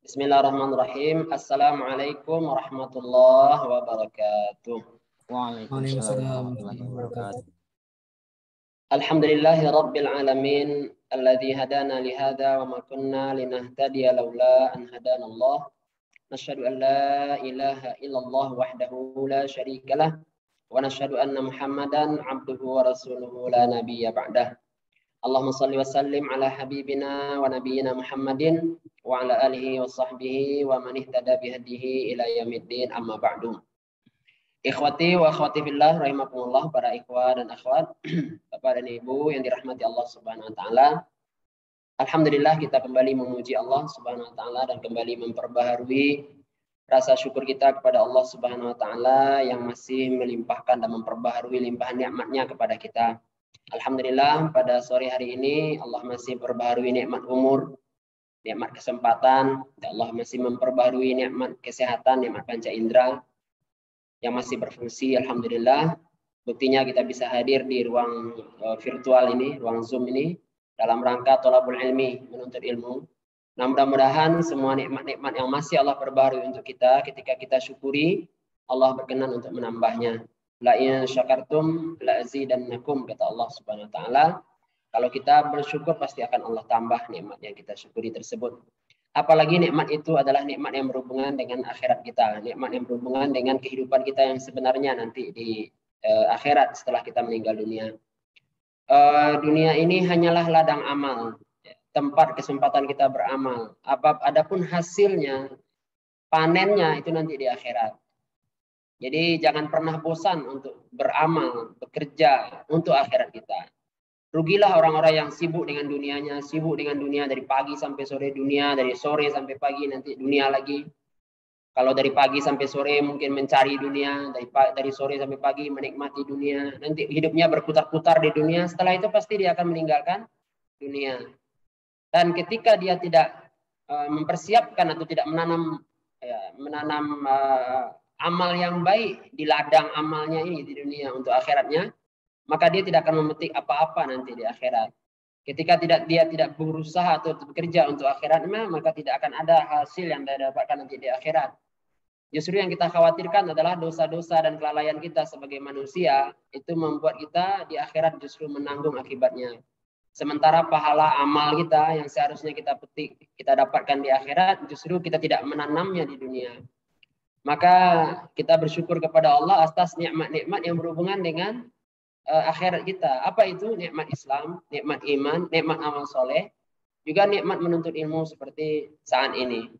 Bismillahirrahmanirrahim. Assalamualaikum warahmatullahi wabarakatuh. Waalaikumsalam warahmatullahi wabarakatuh. Alhamdulillahi rabbil alamin alladzi hadana li hadza wa ma kunna linahtadiya laula an hadanallah. Nasyhadu an la ilaha illallah wahdahu la syarikalah wa nasyhadu anna Muhammadan abduhu wa rasuluhu la nabiyya ba'dah. Allahumma salli wa sallim ala habibina wa nabiyyina Muhammadin wa ala alihi wa sahbihi wa man ihtada bihadihi ila yaumiddin, amma ba'du. Ikhwati wa akhwati fillah rahimakumullah, para ikhwah dan akhwat, Bapak dan Ibu yang dirahmati Allah Subhanahu wa taala. Alhamdulillah kita kembali memuji Allah Subhanahu wa taala dan kembali memperbaharui rasa syukur kita kepada Allah Subhanahu wa taala yang masih melimpahkan dan memperbaharui limpahan nikmat-Nya kepada kita. Alhamdulillah pada sore hari ini Allah masih memperbaharui nikmat umur, nikmat kesempatan, Allah masih memperbaharui nikmat kesehatan, nikmat panca indera yang masih berfungsi. Alhamdulillah, buktinya kita bisa hadir di ruang virtual ini, ruang Zoom ini dalam rangka thalabul ilmi, menuntut ilmu. Nah, mudah-mudahan semua nikmat-nikmat yang masih Allah perbaharui untuk kita, ketika kita syukuri, Allah berkenan untuk menambahnya. La in syakartum la azidannakum, kata Allah Subhanahu wa taala. Kalau kita bersyukur pasti akan Allah tambah nikmat yang kita syukuri tersebut. Apalagi nikmat itu adalah nikmat yang berhubungan dengan akhirat kita, nikmat yang berhubungan dengan kehidupan kita yang sebenarnya nanti di akhirat setelah kita meninggal dunia. Dunia ini hanyalah ladang amal, tempat kesempatan kita beramal. Adapun hasilnya, panennya itu nanti di akhirat. Jadi jangan pernah bosan untuk beramal, bekerja untuk akhirat kita. Rugilah orang-orang yang sibuk dengan dunianya, sibuk dengan dunia dari pagi sampai sore dunia, dari sore sampai pagi nanti dunia lagi. Kalau dari pagi sampai sore mungkin mencari dunia, dari sore sampai pagi menikmati dunia. Nanti hidupnya berputar-putar di dunia, setelah itu pasti dia akan meninggalkan dunia. Dan ketika dia tidak mempersiapkan atau tidak menanam amal yang baik di ladang amalnya ini di dunia untuk akhiratnya, maka dia tidak akan memetik apa-apa nanti di akhirat. Ketika dia tidak berusaha atau bekerja untuk akhiratnya, maka tidak akan ada hasil yang dia dapatkan nanti di akhirat. Justru yang kita khawatirkan adalah dosa-dosa dan kelalaian kita sebagai manusia, itu membuat kita di akhirat justru menanggung akibatnya. Sementara pahala amal kita yang seharusnya kita petik, kita dapatkan di akhirat, justru kita tidak menanamnya di dunia. Maka kita bersyukur kepada Allah atas nikmat-nikmat yang berhubungan dengan akhirat kita. Apa itu? Nikmat Islam, nikmat iman, nikmat amal soleh, juga nikmat menuntut ilmu seperti saat ini.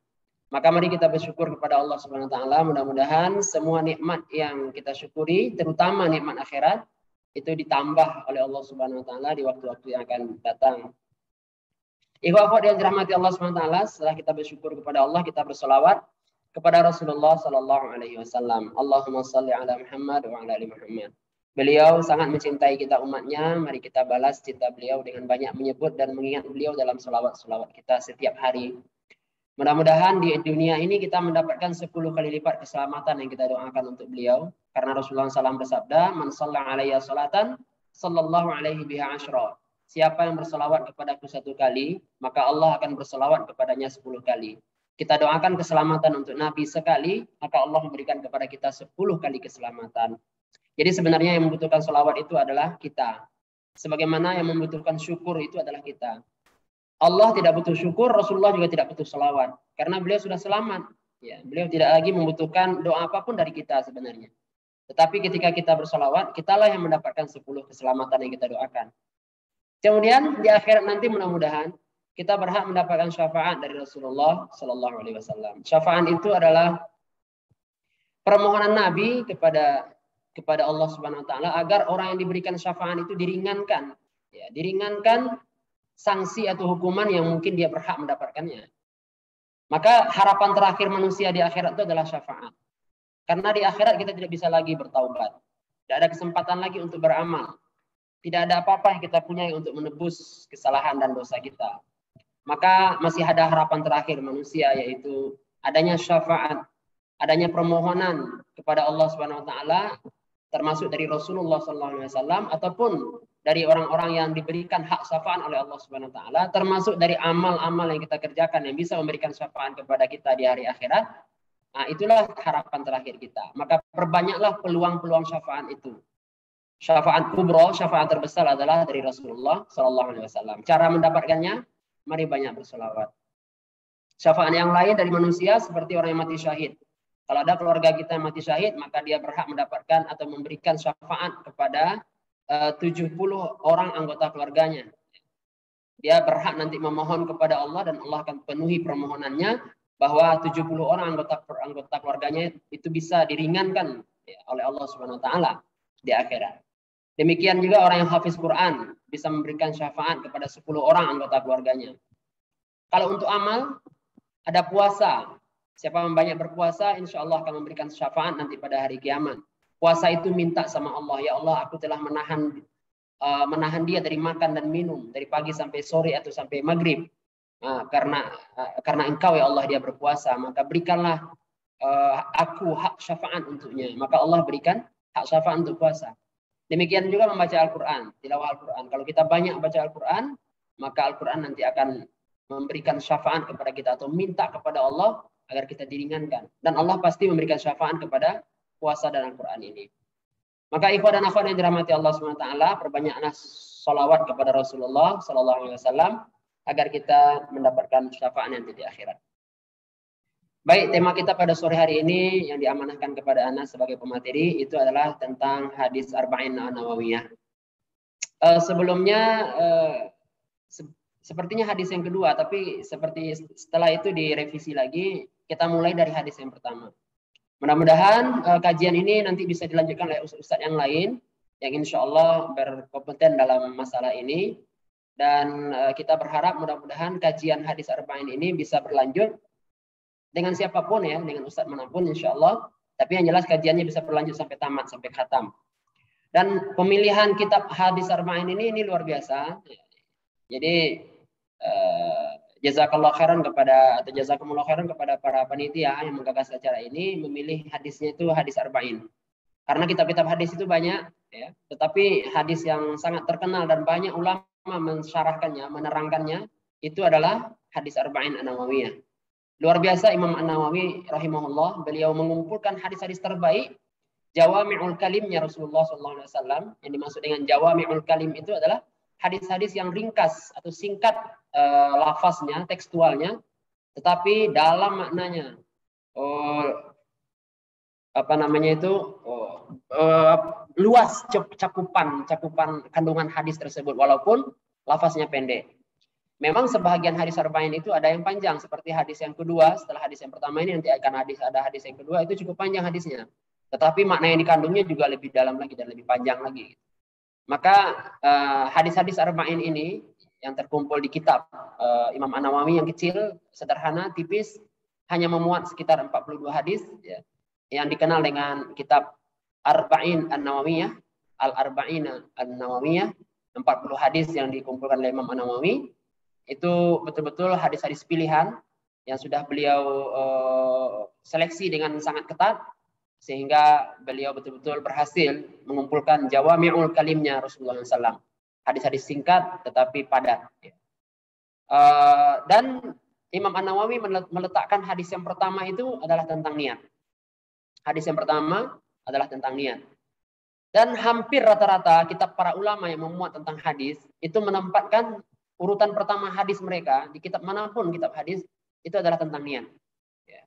Maka mari kita bersyukur kepada Allah Subhanahu wa taala. Mudah-mudahan semua nikmat yang kita syukuri, terutama nikmat akhirat, itu ditambah oleh Allah Subhanahu wa taala di waktu-waktu yang akan datang. Ikhwah yang dirahmati Allah Subhanahu wa taala, setelah kita bersyukur kepada Allah, kita berselawat kepada Rasulullah sallallahu alaihi wasallam. Allahumma shalli ala Muhammad wa ala ali Muhammad. Beliau sangat mencintai kita umatnya, mari kita balas cinta beliau dengan banyak menyebut dan mengingat beliau dalam selawat-selawat kita setiap hari. Mudah-mudahan di dunia ini kita mendapatkan 10 kali lipat keselamatan yang kita doakan untuk beliau. Karena Rasulullah SAW bersabda, Man shalla alaiya salatan, sallallahu alaihi biha asyra. Siapa yang berselawat kepadaku 1 kali, maka Allah akan berselawat kepadanya 10 kali. Kita doakan keselamatan untuk Nabi sekali, maka Allah memberikan kepada kita 10 kali keselamatan. Jadi sebenarnya yang membutuhkan selawat itu adalah kita. Sebagaimana yang membutuhkan syukur itu adalah kita. Allah tidak butuh syukur, Rasulullah juga tidak butuh selawat. Karena beliau sudah selamat. Ya, beliau tidak lagi membutuhkan doa apapun dari kita sebenarnya. Tetapi ketika kita berselawat, kitalah yang mendapatkan 10 keselamatan yang kita doakan. Kemudian di akhirat nanti mudah-mudahan kita berhak mendapatkan syafaat dari Rasulullah Sallallahu Alaihi Wasallam. Syafaat itu adalah permohonan Nabi kepada Allah Subhanahu Wa Taala agar orang yang diberikan syafaat itu diringankan, ya, diringankan sanksi atau hukuman yang mungkin dia berhak mendapatkannya. Maka harapan terakhir manusia di akhirat itu adalah syafaat. Karena di akhirat kita tidak bisa lagi bertaubat, tidak ada kesempatan lagi untuk beramal, tidak ada apa-apa yang kita punya untuk menebus kesalahan dan dosa kita. Maka masih ada harapan terakhir manusia, yaitu adanya syafaat, adanya permohonan kepada Allah Subhanahu wa taala, termasuk dari Rasulullah sallallahu alaihi wasallam ataupun dari orang-orang yang diberikan hak syafaat oleh Allah Subhanahu wa taala, termasuk dari amal-amal yang kita kerjakan yang bisa memberikan syafaat kepada kita di hari akhirat. Nah, itulah harapan terakhir kita. Maka perbanyaklah peluang-peluang syafaat itu. Syafaat kubra, syafaat terbesar adalah dari Rasulullah Sallallahu Alaihi Wasallam. Cara mendapatkannya, mari banyak berselawat. Syafaat yang lain dari manusia seperti orang yang mati syahid. Kalau ada keluarga kita yang mati syahid, maka dia berhak mendapatkan atau memberikan syafaat kepada 70 orang anggota keluarganya. Dia berhak nanti memohon kepada Allah dan Allah akan penuhi permohonannya bahwa 70 orang anggota keluarganya itu bisa diringankan oleh Allah Subhanahu wa taala di akhirat. Demikian juga orang yang hafiz Quran bisa memberikan syafaat kepada 10 orang anggota keluarganya. Kalau untuk amal, ada puasa. Siapa yang banyak berpuasa, insya Allah akan memberikan syafaat nanti pada hari kiamat. Puasa itu minta sama Allah, ya Allah, aku telah menahan dia dari makan dan minum dari pagi sampai sore atau sampai maghrib. Karena Engkau ya Allah dia berpuasa, maka berikanlah aku hak syafaat untuknya. Maka Allah berikan hak syafaat untuk puasa. Demikian juga membaca Al-Quran, tilawah Al-Quran. Kalau kita banyak baca Al-Quran, maka Al-Quran nanti akan memberikan syafaat kepada kita atau minta kepada Allah agar kita diringankan. Dan Allah pasti memberikan syafaat kepada puasa dan Al-Quran ini. Maka ikhwan dan akhwat yang dirahmati Allah SWT, perbanyaklah salawat kepada Rasulullah SAW agar kita mendapatkan syafaat nanti di akhirat. Baik, tema kita pada sore hari ini yang diamanahkan kepada Ana sebagai pemateri itu adalah tentang hadis Arba'in An-Nawawiyah. Sebelumnya sepertinya hadis yang kedua, tapi seperti setelah itu direvisi lagi, kita mulai dari hadis yang pertama. Mudah-mudahan kajian ini nanti bisa dilanjutkan oleh ustaz-ustaz yang lain yang insya Allah berkompeten dalam masalah ini. Dan kita berharap mudah-mudahan kajian hadis Arba'in ini bisa berlanjut dengan siapapun ya, dengan ustaz manapun insya Allah. Tapi yang jelas kajiannya bisa berlanjut sampai tamat, sampai khatam. Dan pemilihan kitab hadis Arba'in ini luar biasa. Jadi jazakallahu khairan kepada para panitia yang menggagas acara ini memilih hadisnya itu hadis Arba'in. Karena kitab-kitab hadis itu banyak ya, tetapi hadis yang sangat terkenal dan banyak ulama mensyarahkannya, menerangkannya itu adalah hadis Arba'in An-Nawawiyah. Luar biasa Imam An-Nawawi rahimahullah, beliau mengumpulkan hadis-hadis terbaik, jawami'ul kalimnya Rasulullah SAW. Yang dimaksud dengan jawami'ul kalim itu adalah hadis-hadis yang ringkas atau singkat lafaznya, tekstualnya, tetapi dalam maknanya luas cakupan kandungan hadis tersebut walaupun lafaznya pendek. Memang sebahagian hadis Arba'in itu ada yang panjang seperti hadis yang kedua setelah hadis yang pertama ini nanti akan ada hadis yang kedua itu cukup panjang hadisnya. Tetapi makna yang dikandungnya juga lebih dalam lagi dan lebih panjang lagi. Maka hadis-hadis Arba'in ini yang terkumpul di kitab Imam An-Nawawi yang kecil, sederhana, tipis, hanya memuat sekitar 42 hadis ya, yang dikenal dengan kitab Arba'in An-Nawawiyah, Al-Arba'ina An-Nawawiyah, 40 hadis yang dikumpulkan oleh Imam An-Nawawi. Itu betul-betul hadis-hadis pilihan yang sudah beliau seleksi dengan sangat ketat sehingga beliau betul-betul berhasil mengumpulkan jawami'ul kalimnya Rasulullah SAW. Hadis-hadis singkat tetapi padat. Dan Imam An-Nawawi meletakkan hadis yang pertama itu adalah tentang niat. Hadis yang pertama adalah tentang niat. Dan hampir rata-rata kitab para ulama yang memuat tentang hadis itu menempatkan urutan pertama hadis mereka di kitab manapun kitab hadis itu adalah tentang niat. Ya.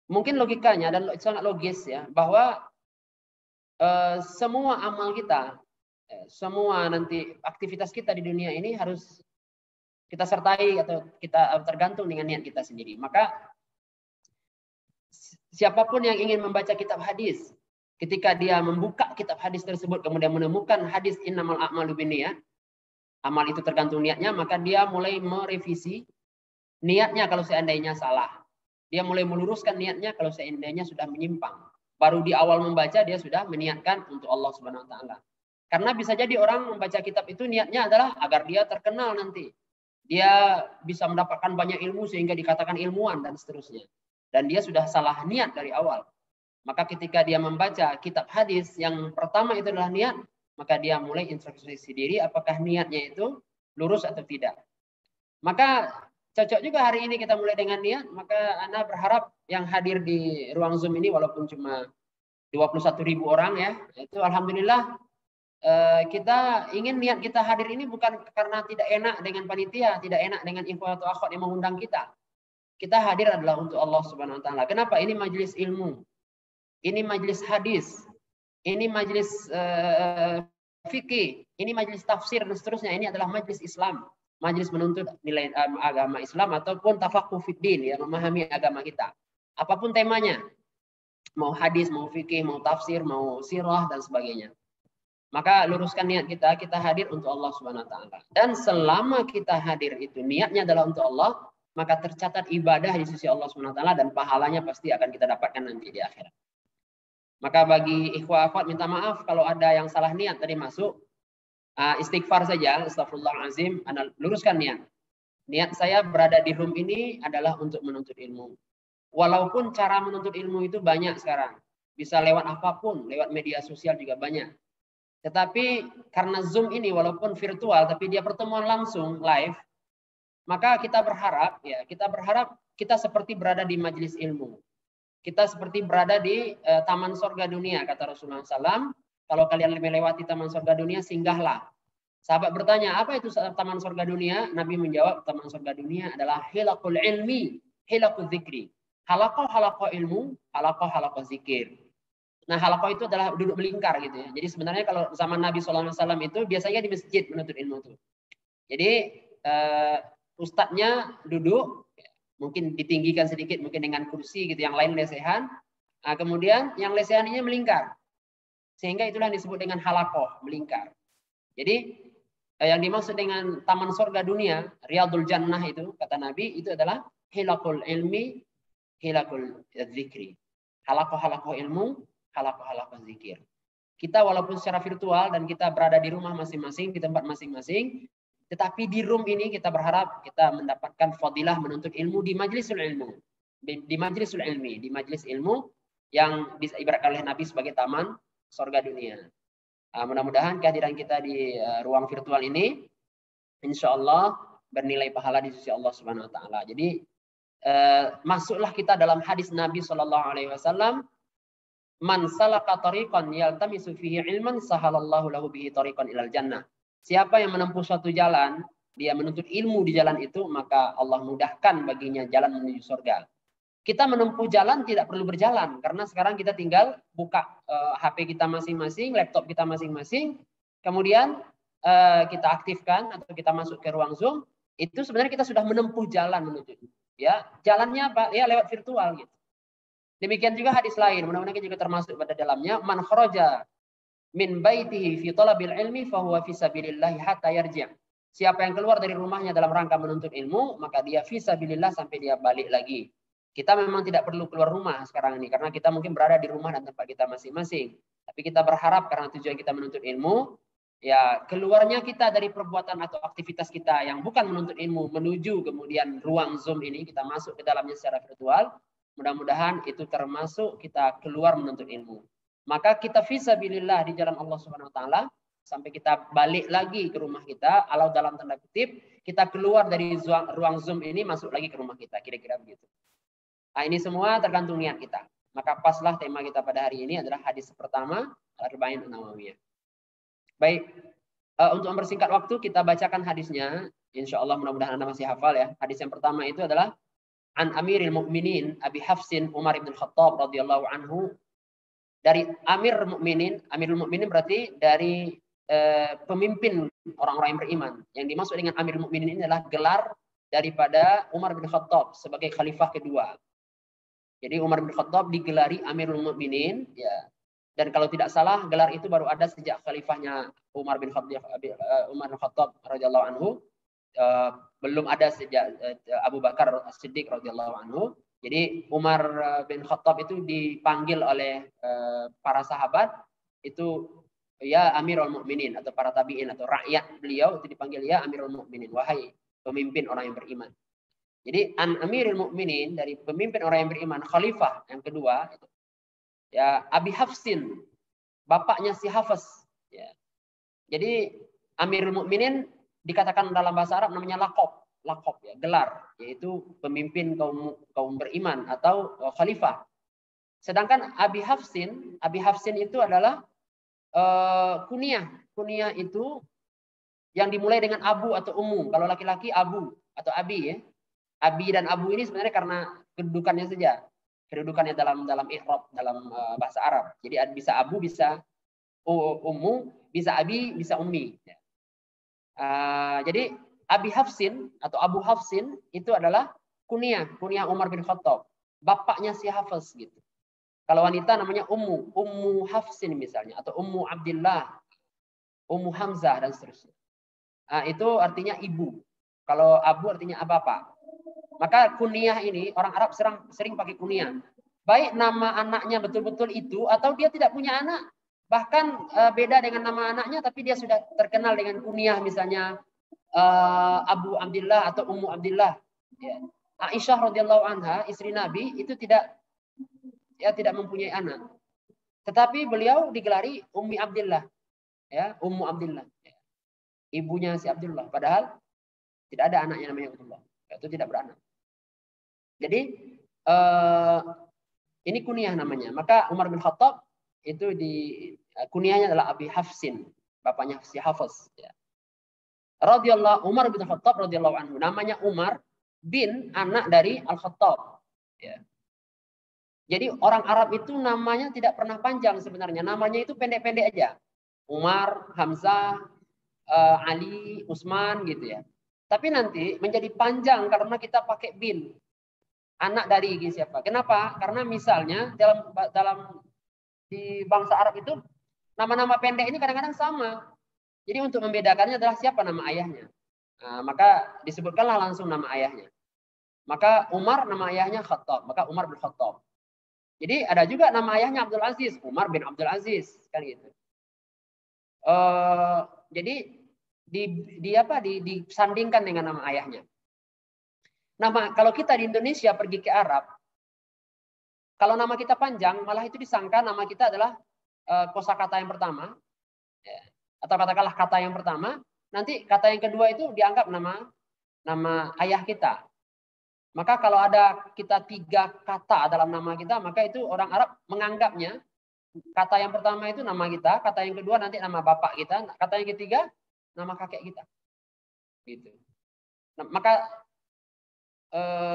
Mungkin logikanya dan sangat logis ya bahwa semua amal kita, semua nanti aktivitas kita di dunia ini harus kita sertai atau kita tergantung dengan niat kita sendiri. Maka siapapun yang ingin membaca kitab hadis, ketika dia membuka kitab hadis tersebut kemudian menemukan hadis innamal a'malu binniyat, amal itu tergantung niatnya, maka dia mulai merevisi niatnya kalau seandainya salah. Dia mulai meluruskan niatnya kalau seandainya sudah menyimpang. Baru di awal membaca dia sudah meniatkan untuk Allah Subhanahu wa taala. Karena bisa jadi orang membaca kitab itu niatnya adalah agar dia terkenal nanti. Dia bisa mendapatkan banyak ilmu sehingga dikatakan ilmuwan dan seterusnya. Dan dia sudah salah niat dari awal. Maka ketika dia membaca kitab hadis yang pertama itu adalah niat, maka dia mulai introspeksi diri apakah niatnya itu lurus atau tidak. Maka cocok juga hari ini kita mulai dengan niat, maka Anda berharap yang hadir di ruang Zoom ini walaupun cuma 21.000 orang ya, itu alhamdulillah kita ingin niat kita hadir ini bukan karena tidak enak dengan panitia, tidak enak dengan info atau akhwat yang mengundang kita. Kita hadir adalah untuk Allah Subhanahu wa taala. Kenapa? Ini majelis ilmu. Ini majelis hadis. Ini majelis fikih, ini majelis tafsir dan seterusnya. Ini adalah majelis Islam. Majelis menuntut nilai agama Islam ataupun tafaqquh fid din, ya, memahami agama kita. Apapun temanya. Mau hadis, mau fikih, mau tafsir, mau sirah dan sebagainya. Maka luruskan niat kita, kita hadir untuk Allah Subhanahu wa taala. Dan selama kita hadir itu niatnya adalah untuk Allah, maka tercatat ibadah di sisi Allah Subhanahu wa taala dan pahalanya pasti akan kita dapatkan nanti di akhirat. Maka bagi ikhwah akhwat minta maaf kalau ada yang salah niat tadi masuk. Istighfar saja, astagfirullahalazim, Anda luruskan niat. Niat saya berada di room ini adalah untuk menuntut ilmu. Walaupun cara menuntut ilmu itu banyak sekarang. Bisa lewat apapun, lewat media sosial juga banyak. Tetapi karena Zoom ini walaupun virtual tapi dia pertemuan langsung live, maka kita berharap kita seperti berada di majelis ilmu. Kita seperti berada di taman sorga dunia, kata Rasulullah SAW. Kalau kalian melewati taman sorga dunia, singgahlah. Sahabat bertanya, apa itu taman sorga dunia? Nabi menjawab, taman sorga dunia adalah hilaqul ilmi, hilaqul zikri. Halaqah ilmu, halaqah zikir. Nah, halaqah itu adalah duduk melingkar gitu ya. Jadi sebenarnya kalau zaman Nabi SAW itu biasanya di masjid menuntut ilmu itu. Jadi ustadznya duduk, mungkin ditinggikan sedikit, mungkin dengan kursi gitu, yang lain lesehan. Nah, kemudian yang lesehan ini melingkar. Sehingga itulah yang disebut dengan halaqah, melingkar. Jadi yang dimaksud dengan taman surga dunia, Riyadul Jannah itu, kata Nabi, itu adalah hilaqul ilmi, hilaqul zikri. Halaqah ilmu, halaqah zikir. Kita walaupun secara virtual dan kita berada di rumah masing-masing, di tempat masing-masing, tetapi di room ini kita berharap kita mendapatkan fadilah menuntut ilmu di majlisul ilmu. Di majlisul ilmi, di majlis ilmu yang diibaratkan oleh Nabi sebagai taman surga dunia. Mudah-mudahan kehadiran kita di ruang virtual ini insya Allah bernilai pahala di sisi Allah Subhanahu wa taala. Jadi masuklah kita dalam hadis Nabi SAW, man salaka tariqan yaltamisu fihi ilman sahalallahu lahu bihi tariqan ilal jannah. Siapa yang menempuh suatu jalan, dia menuntut ilmu di jalan itu, maka Allah mudahkan baginya jalan menuju surga. Kita menempuh jalan tidak perlu berjalan, karena sekarang kita tinggal buka HP kita masing-masing, laptop kita masing-masing, kemudian kita aktifkan atau kita masuk ke ruang Zoom, itu sebenarnya kita sudah menempuh jalan menuju. Ya, jalannya apa? Ya lewat virtual gitu. Demikian juga hadis lain, mudah-mudahan kita juga termasuk pada dalamnya, man kharaja min baitihi fi talabil ilmi fahuwa fi sabilillah hatta yarji'. Siapa yang keluar dari rumahnya dalam rangka menuntut ilmu, maka dia fi sabilillah sampai dia balik lagi. Kita memang tidak perlu keluar rumah sekarang ini karena kita mungkin berada di rumah dan tempat kita masing-masing. Tapi kita berharap karena tujuan kita menuntut ilmu, ya keluarnya kita dari perbuatan atau aktivitas kita yang bukan menuntut ilmu menuju kemudian ruang Zoom ini, kita masuk ke dalamnya secara virtual. Mudah-mudahan itu termasuk kita keluar menuntut ilmu. Maka kita fisabilillah di jalan Allah Subhanahu wa taala sampai kita balik lagi ke rumah kita, alau dalam tanda kutip, kita keluar dari ruang Zoom ini masuk lagi ke rumah kita, kira-kira begitu. Nah, ini semua tergantung niat kita. Maka paslah tema kita pada hari ini adalah hadis pertama, Al-Arba'in An-Nawawiyah. Baik, untuk mempersingkat waktu kita bacakan hadisnya. Insya Allah mudah-mudahan Anda masih hafal ya. Hadis yang pertama itu adalah An Amiril Mukminin Abi Hafsin Umar bin Khattab radhiyallahu anhu. Dari Amirul Mukminin berarti dari pemimpin orang-orang yang beriman. Yang dimaksud dengan Amirul Mukminin ini adalah gelar daripada Umar bin Khattab sebagai khalifah kedua. Jadi Umar bin Khattab digelari Amirul Mukminin, ya. Dan kalau tidak salah gelar itu baru ada sejak khalifahnya Umar bin Khattab radhiyallahu anhu. Belum ada sejak Abu Bakar As-Siddiq radhiyallahu anhu. Jadi Umar bin Khattab itu dipanggil oleh para sahabat itu ya Amirul Mukminin atau para tabi'in atau rakyat beliau itu dipanggil ya Amirul Mukminin, wahai pemimpin orang yang beriman. Jadi An Amirul Mukminin dari pemimpin orang yang beriman, khalifah yang kedua itu ya Abi Hafsin, bapaknya si Hafs ya. Jadi Amirul Mukminin dikatakan dalam bahasa Arab namanya lakob ya, gelar, yaitu pemimpin kaum beriman atau khalifah. Sedangkan Abi Hafsin itu adalah kunyah. Kunyah itu yang dimulai dengan abu atau ummu. Kalau laki-laki abu atau abi ya. Abi dan abu ini sebenarnya karena kedudukannya saja. Kedudukannya dalam i'rab, dalam bahasa Arab. Jadi bisa abu, bisa ummu, bisa abi, bisa ummi. Jadi Abi Hafsin atau Abu Hafsin itu adalah kunyah Umar bin Khattab. Bapaknya si Hafs gitu. Kalau wanita namanya Ummu Hafsin misalnya, atau Ummu Abdillah, Ummu Hamzah dan seterusnya. Itu artinya ibu. Kalau abu artinya bapak. Maka kunyah ini orang Arab sering pakai kunyah. Baik nama anaknya betul-betul itu atau dia tidak punya anak. Bahkan beda dengan nama anaknya tapi dia sudah terkenal dengan kunyah misalnya Abu Abdillah atau Ummu Abdillah. Ya. Aisyah radhiyallahu anha, istri Nabi itu tidak mempunyai anak. Tetapi beliau digelari Ummi Abdillah. Ya, Ummu Abdillah. Ya. Ibunya si Abdullah. Padahal tidak ada anaknya namanya Abdullah. Itu tidak beranak. Jadi ini kunyah namanya. Maka Umar bin Khattab itu kunyahnya adalah Abi Hafsin, bapaknya si Hafs. Ya. Umar bin Khattab radhiyallahu anhu. Namanya Umar bin anak dari Al-Khattab. Ya. Jadi orang Arab itu namanya tidak pernah panjang sebenarnya. Namanya itu pendek-pendek aja. Umar, Hamzah, Ali, Utsman gitu ya. Tapi nanti menjadi panjang karena kita pakai bin. Anak dari siapa? Kenapa? Karena misalnya dalam di bangsa Arab itu nama-nama pendek ini kadang-kadang sama. Jadi untuk membedakannya adalah siapa nama ayahnya. Maka disebutkanlah langsung nama ayahnya. Maka Umar nama ayahnya Khattab. Maka Umar bin Khattab. Jadi ada juga nama ayahnya Abdul Aziz, Umar bin Abdul Aziz, kan gitu. Jadi disandingkan dengan nama ayahnya. Kalau kita di Indonesia pergi ke Arab, kalau nama kita panjang, malah itu disangka nama kita adalah kosakata yang pertama, ya, atau katakanlah kata yang pertama. Nanti kata yang kedua itu dianggap nama ayah kita. Maka kalau ada kita 3 kata dalam nama kita, maka itu orang Arab menganggapnya kata yang pertama itu nama kita, kata yang kedua nanti nama bapak kita, kata yang ketiga nama kakek kita. Gitu. Nah, maka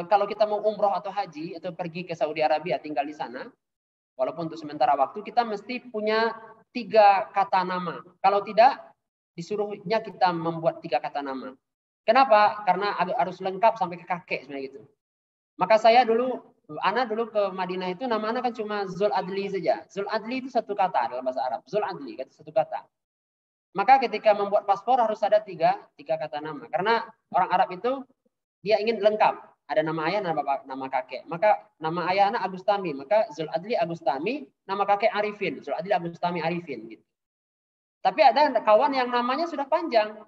kalau kita mau umroh atau haji atau pergi ke Saudi Arabia tinggal di sana, walaupun untuk sementara waktu, kita mesti punya 3 kata nama. Kalau tidak, disuruhnya kita membuat 3 kata nama. Kenapa? Karena harus lengkap sampai ke kakek sebenarnya gitu. Maka anak dulu ke Madinah itu nama anak kan cuma Zul Adli saja. Zul Adli itu 1 kata dalam bahasa Arab. Zul Adli itu 1 kata. Maka ketika membuat paspor harus ada 3 kata nama. Karena orang Arab itu dia ingin lengkap. Ada nama ayah, nama kakek. Maka nama ayah anak Agustami. Maka Zul Adli Agustami, nama kakek Arifin. Zul Adli Agustami Arifin. Gitu. Tapi ada kawan yang namanya sudah panjang.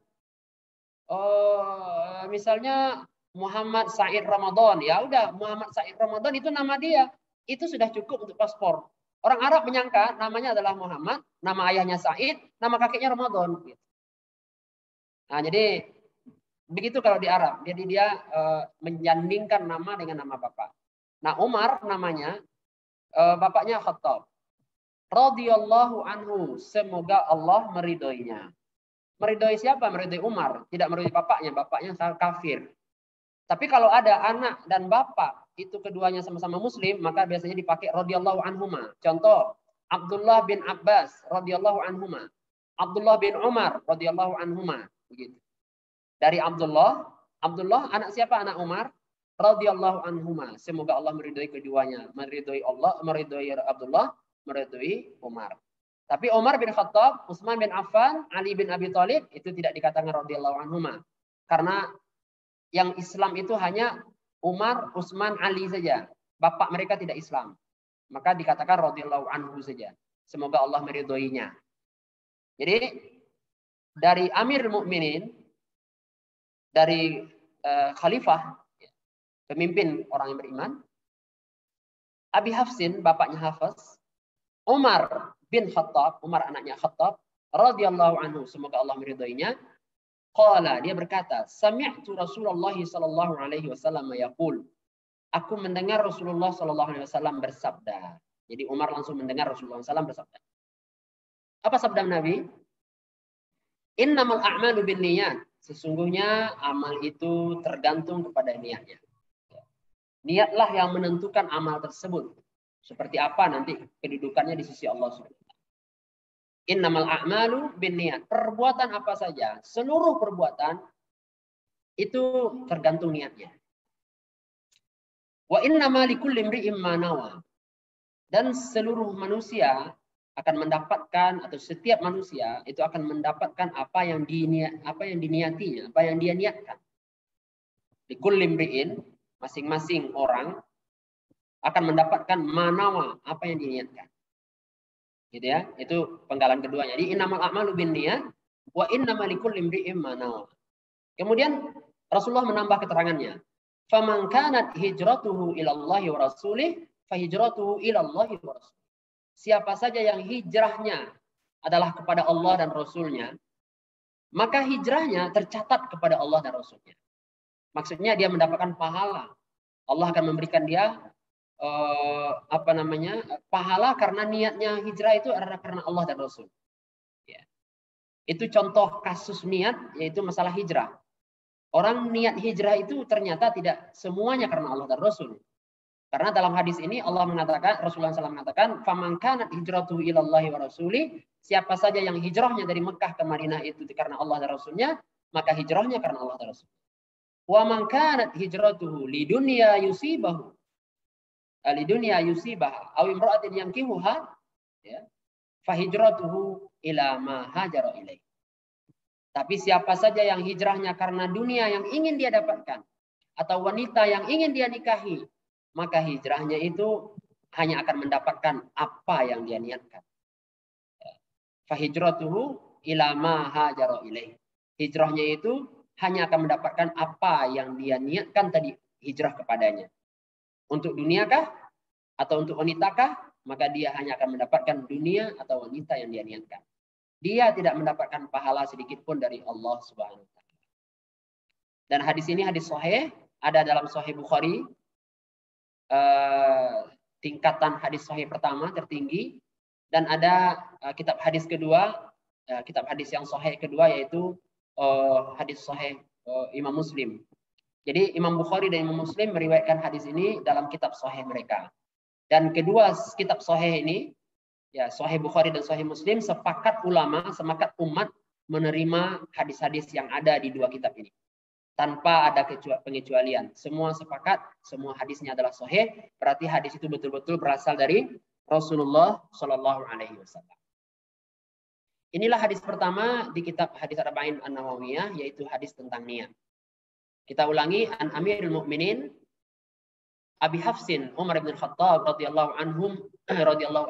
Misalnya Muhammad Said Ramadan, ya udah Muhammad Said Ramadan itu nama dia, itu sudah cukup untuk paspor. Orang Arab menyangka namanya adalah Muhammad, nama ayahnya Said, nama kakeknya Ramadan. Nah jadi begitu kalau di Arab, jadi dia menyandingkan nama dengan nama bapak. Nah Umar namanya bapaknya Khattab. Radhiyallahu anhu, semoga Allah meridhoinya. Meridhoi siapa? Meridhoi Umar, tidak meridhoi bapaknya kafir. Tapi kalau ada anak dan bapak itu keduanya sama-sama muslim, maka biasanya dipakai radhiyallahu anhuma. Contoh, Abdullah bin Abbas radhiyallahu anhuma. Abdullah bin Umar radhiyallahu anhuma, begitu. Dari Abdullah anak siapa? Anak Umar radhiyallahu anhuma. Semoga Allah meridhoi keduanya, meridhoi Allah, meridhoi Abdullah, meridhoi Umar. Tapi Umar bin Khattab, Utsman bin Affan, Ali bin Abi Thalib itu tidak dikatakan radhiyallahu anhuma. Karena yang Islam itu hanya Umar, Utsman, Ali saja. Bapak mereka tidak Islam. Maka dikatakan radhiyallahu anhu saja. Semoga Allah meridhoinya. Jadi dari Amir Mukminin, dari khalifah, pemimpin orang yang beriman, Abi Hafsin, bapaknya Hafs, Umar bin Khattab, Umar anaknya Khattab, radhiyallahu anhu, semoga Allah meridhoinya, qala, dia berkata, sami'tu Rasulullah sallallahu alaihi wasallam yaqul, aku mendengar Rasulullah sallallahu alaihi wasallam bersabda. Jadi Umar langsung mendengar Rasulullah SAW bersabda. Apa sabda Nabi? Innamal a'malu binniyat. Sesungguhnya amal itu tergantung kepada niatnya. Niatlah yang menentukan amal tersebut. Seperti apa nanti kedudukannya di sisi Allah SWT. Innamal a'malu binniyat. Perbuatan apa saja, seluruh perbuatan itu tergantung niatnya. Wa innama likulli imri'in ma nawa. Dan seluruh manusia akan mendapatkan, atau setiap manusia itu akan mendapatkan apa yang diniatinya, apa yang dia niatkan. Likulli imri'in, masing-masing orang akan mendapatkan manawa, apa yang diniatkan. Gitu ya, itu penggalan keduanya. Jadi innamal a'malu binniyat wa innamal likulli imri'in ma nawa. Kemudian Rasulullah menambah keterangannya. Faman kanat hijratuhu ila Allah wa rasulih fahijratuhu ila Allah wa rasulih. Siapa saja yang hijrahnya adalah kepada Allah dan Rasulnya, maka hijrahnya tercatat kepada Allah dan Rasulnya. Maksudnya dia mendapatkan pahala. Allah akan memberikan dia pahala karena niatnya hijrah itu adalah karena Allah dan Rasul. Ya. Itu contoh kasus niat, yaitu masalah hijrah. Orang niat hijrah itu ternyata tidak semuanya karena Allah dan Rasul. Karena dalam hadis ini Allah mengatakan, Rasulullah SAW mengatakan, "Faman kanat hijratuhu ilallahi wa rasulih", siapa saja yang hijrahnya dari Mekah ke Madinah itu karena Allah dan Rasulnya, maka hijrahnya karena Allah dan Rasul. Wa man kanat hijratuhu lidunya yusibahu, lidunya yusibaha, aw imra'atin yankihuha, ya, fahijratuhu ila ma hajara ilaih. Tapi siapa saja yang hijrahnya karena dunia yang ingin dia dapatkan, atau wanita yang ingin dia nikahi, maka hijrahnya itu hanya akan mendapatkan apa yang dia niatkan. Fahijratuhu ila ma hajara ilaih. Hijrahnya itu hanya akan mendapatkan apa yang dia niatkan tadi hijrah kepadanya. Untuk duniakah atau untuk wanitakah, maka dia hanya akan mendapatkan dunia atau wanita yang dia niatkan. Dia tidak mendapatkan pahala sedikit pun dari Allah Subhanahu wa taala. Dan hadis ini hadis sahih, ada dalam Sahih Bukhari. Tingkatan hadis sahih pertama tertinggi, dan ada kitab hadis kedua, kitab hadis yang sahih kedua, yaitu hadis sahih Imam Muslim. Jadi Imam Bukhari dan Imam Muslim meriwayatkan hadis ini dalam kitab sahih mereka. Dan kedua kitab sahih ini, ya Sahih Bukhari dan Sahih Muslim, sepakat ulama, sepakat umat menerima hadis-hadis yang ada di dua kitab ini. Tanpa ada pengecualian. Semua sepakat, semua hadisnya adalah sahih, berarti hadis itu betul-betul berasal dari Rasulullah Shallallahu Alaihi Wasallam. Inilah hadis pertama di kitab Hadis Arba'in An-Nawawiyah, yaitu hadis tentang niat. Kita ulangi, an Amirul Mukminin Abi Hafsin Umar bin Khattab radhiyallahu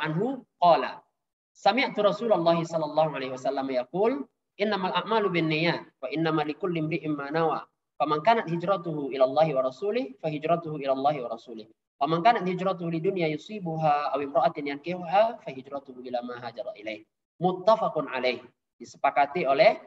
anhu qala sami'tu Rasulullah sallallahu alaihi wasallam yaqul innamal a'malu binniyat wa innamal likulli imri'in ma nawa faman kanat hijratuhu ila Allah wa rasulih fa hijratuhu ila Allah wa rasulih wa man kanat hijratuhu lidunya yusibuha aw imra'atin yankihuha fa hijratuhu ila ma hajara ilaih. Muttafaqun alaih. Disepakati oleh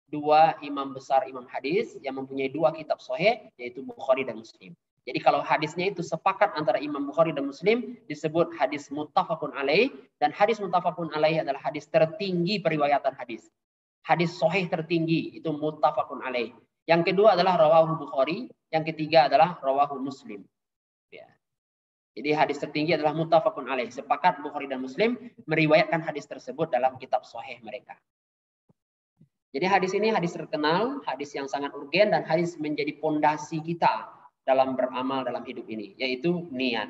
dua imam besar imam hadis yang mempunyai dua kitab sahih, yaitu Bukhari dan Muslim. Jadi kalau hadisnya itu sepakat antara Imam Bukhari dan Muslim, disebut hadis muttafaqun alaih, dan hadis muttafaqun alaih adalah hadis tertinggi periwayatan hadis. Hadis sahih tertinggi itu muttafaqun alaih. Yang kedua adalah rawahu Bukhari, yang ketiga adalah rawahu Muslim. Ya. Jadi hadis tertinggi adalah muttafaqun alaih. Sepakat Bukhari dan Muslim meriwayatkan hadis tersebut dalam kitab sahih mereka. Jadi hadis ini hadis terkenal, hadis yang sangat urgen, dan hadis menjadi pondasi kita dalam beramal dalam hidup ini, yaitu niat.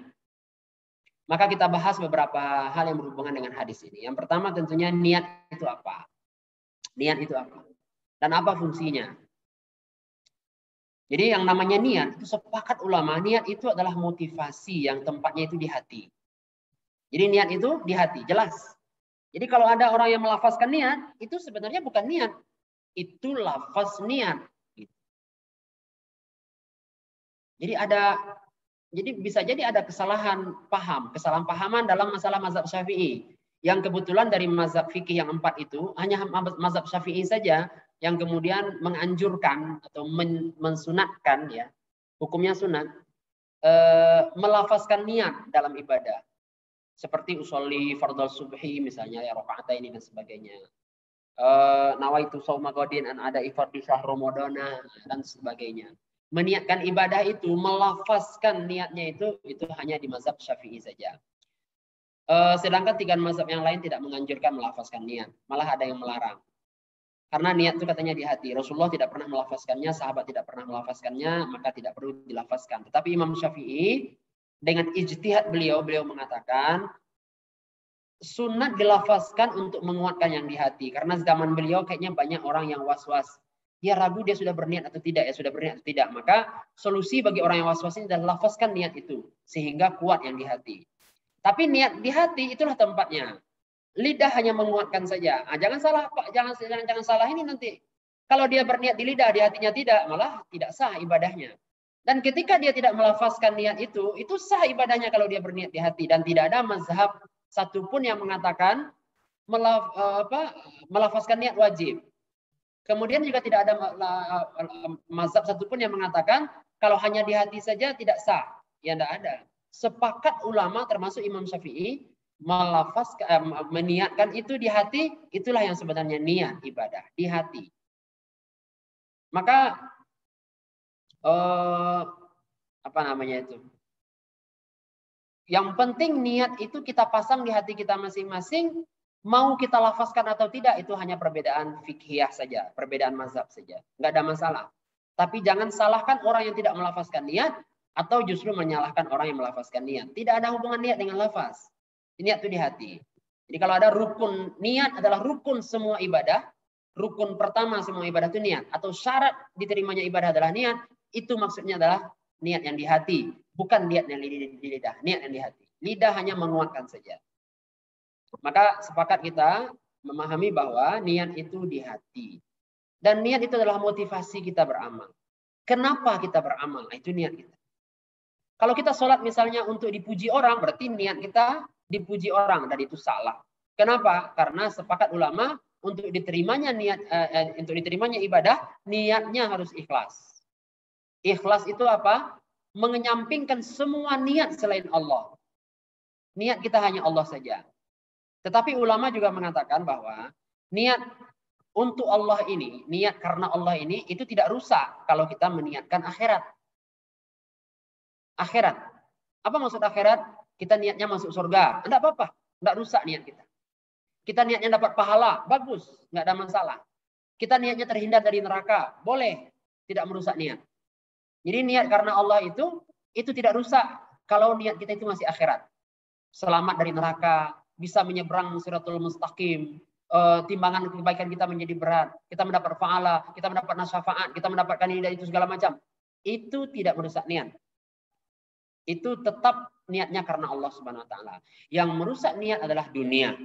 Maka kita bahas beberapa hal yang berhubungan dengan hadis ini. Yang pertama tentunya niat itu apa? Niat itu apa? Dan apa fungsinya? Jadi yang namanya niat, itu sepakat ulama, niat itu adalah motivasi yang tempatnya itu di hati. Jadi niat itu di hati, jelas. Jadi kalau ada orang yang melafazkan niat, itu sebenarnya bukan niat. Itu lafaz niat. Jadi bisa jadi ada kesalahan pahaman dalam masalah mazhab Syafi'i. Yang kebetulan dari mazhab fikih yang 4 itu hanya mazhab Syafi'i saja yang kemudian menganjurkan atau mensunatkan, ya, hukumnya sunat, melafazkan niat dalam ibadah. Seperti usolli fardhu subhi misalnya, ya, rakaataini dan sebagainya. Nawaitu shauma ghadin an ada ifardhi syahr ramadana dan sebagainya. Meniatkan ibadah itu, melafazkan niatnya itu hanya di mazhab Syafi'i saja. Sedangkan 3 mazhab yang lain tidak menganjurkan melafazkan niat, malah ada yang melarang. Karena niat itu katanya di hati. Rasulullah tidak pernah melafazkannya, sahabat tidak pernah melafazkannya, maka tidak perlu dilafazkan. Tetapi Imam Syafi'i dengan ijtihad beliau mengatakan sunat dilafazkan untuk menguatkan yang di hati. Karena zaman beliau kayaknya banyak orang yang was-was. Dia ragu dia sudah berniat atau tidak, ya sudah berniat atau tidak. Maka solusi bagi orang yang was-was ini adalah lafazkan niat itu sehingga kuat yang di hati. Tapi niat di hati itulah tempatnya. Lidah hanya menguatkan saja. Jangan salah, Pak. Jangan salah ini nanti. Kalau dia berniat di lidah, di hatinya tidak, malah tidak sah ibadahnya. Dan ketika dia tidak melafazkan niat itu sah ibadahnya kalau dia berniat di hati. Dan tidak ada mazhab satupun yang mengatakan melafazkan niat wajib. Kemudian juga tidak ada mazhab satupun yang mengatakan kalau hanya di hati saja tidak sah. Ya, tidak ada. Sepakat ulama termasuk Imam Syafi'i meniatkan itu di hati, itulah yang sebenarnya niat ibadah di hati. Maka apa namanya itu? Yang penting niat itu kita pasang di hati kita masing-masing, mau kita lafazkan atau tidak itu hanya perbedaan fikhiyah saja, perbedaan mazhab saja, nggak ada masalah. Tapi jangan salahkan orang yang tidak melafazkan niat, atau justru menyalahkan orang yang melafazkan niat. Tidak ada hubungan niat dengan lafaz. Niat itu di hati. Jadi kalau ada rukun, niat adalah rukun semua ibadah. Rukun pertama semua ibadah itu niat. Atau syarat diterimanya ibadah adalah niat. Itu maksudnya adalah niat yang di hati. Bukan niat yang di lidah. Niat yang di hati. Lidah hanya menguatkan saja. Maka sepakat kita memahami bahwa niat itu di hati. Dan niat itu adalah motivasi kita beramal. Kenapa kita beramal? Nah, itu niat kita. Kalau kita sholat misalnya untuk dipuji orang, berarti niat kita dipuji orang, dan itu salah. Kenapa? Karena sepakat ulama untuk diterimanya ibadah, niatnya harus ikhlas. Ikhlas itu apa? Menyampingkan semua niat selain Allah. Niat kita hanya Allah saja. Tetapi ulama juga mengatakan bahwa niat untuk Allah ini, niat karena Allah ini, itu tidak rusak kalau kita meniatkan akhirat. Akhirat. Apa maksud akhirat? Kita niatnya masuk surga. Enggak apa-apa. Enggak rusak niat kita. Kita niatnya dapat pahala. Bagus. Enggak ada masalah. Kita niatnya terhindar dari neraka. Boleh. Tidak merusak niat. Jadi niat karena Allah itu tidak rusak kalau niat kita itu masih akhirat. Selamat dari neraka. Bisa menyeberang siratul mustaqim. Timbangan kebaikan kita menjadi berat. Kita mendapat pahala. Kita mendapat syafaat. Kita mendapatkan ini dan itu segala macam. Itu tidak merusak niat. Itu tetap niatnya karena Allah Subhanahu wa taala. Yang merusak niat adalah dunia.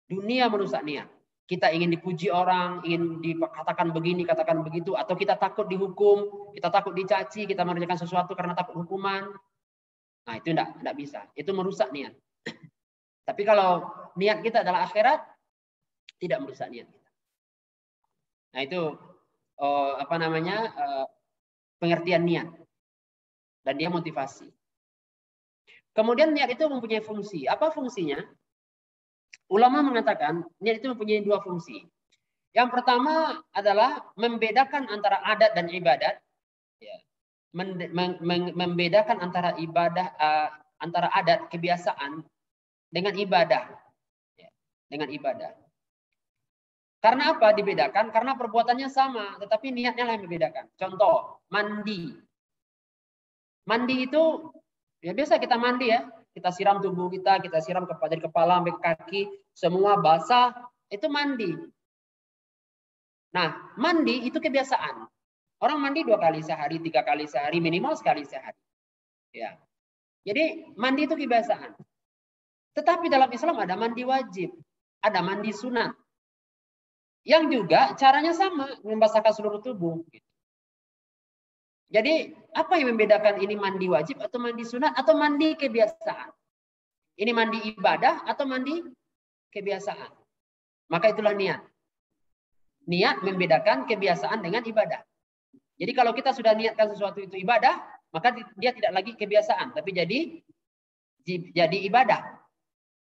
Dunia merusak niat. Kita ingin dipuji orang, ingin dikatakan begini, katakan begitu, atau kita takut dihukum, kita takut dicaci, kita mengerjakan sesuatu karena takut hukuman. Nah, itu enggak bisa. Itu merusak niat. Tapi kalau niat kita adalah akhirat, tidak merusak niat kita. Nah, itu pengertian niat. Dan dia motivasi. Kemudian niat itu mempunyai fungsi. Apa fungsinya? Ulama mengatakan niat itu mempunyai 2 fungsi. Yang pertama adalah membedakan antara adat dan ibadat. Ya. Membedakan antara ibadah, antara adat, kebiasaan dengan ibadah. Ya. Dengan ibadah. Karena apa dibedakan? Karena perbuatannya sama, tetapi niatnya lah yang membedakan. Contoh, mandi. Mandi itu, ya biasa kita mandi ya. Kita siram tubuh kita siram dari kepala sampai kaki, semua basah, itu mandi. Nah, mandi itu kebiasaan. Orang mandi 2 kali sehari, 3 kali sehari, minimal sekali sehari. Ya. Jadi mandi itu kebiasaan. Tetapi dalam Islam ada mandi wajib, ada mandi sunat. Yang juga caranya sama, membasahkan seluruh tubuh. Jadi apa yang membedakan ini mandi wajib atau mandi sunat atau mandi kebiasaan? Ini mandi ibadah atau mandi kebiasaan. Maka itulah niat. Niat membedakan kebiasaan dengan ibadah. Jadi kalau kita sudah niatkan sesuatu itu ibadah, maka dia tidak lagi kebiasaan, tapi jadi ibadah.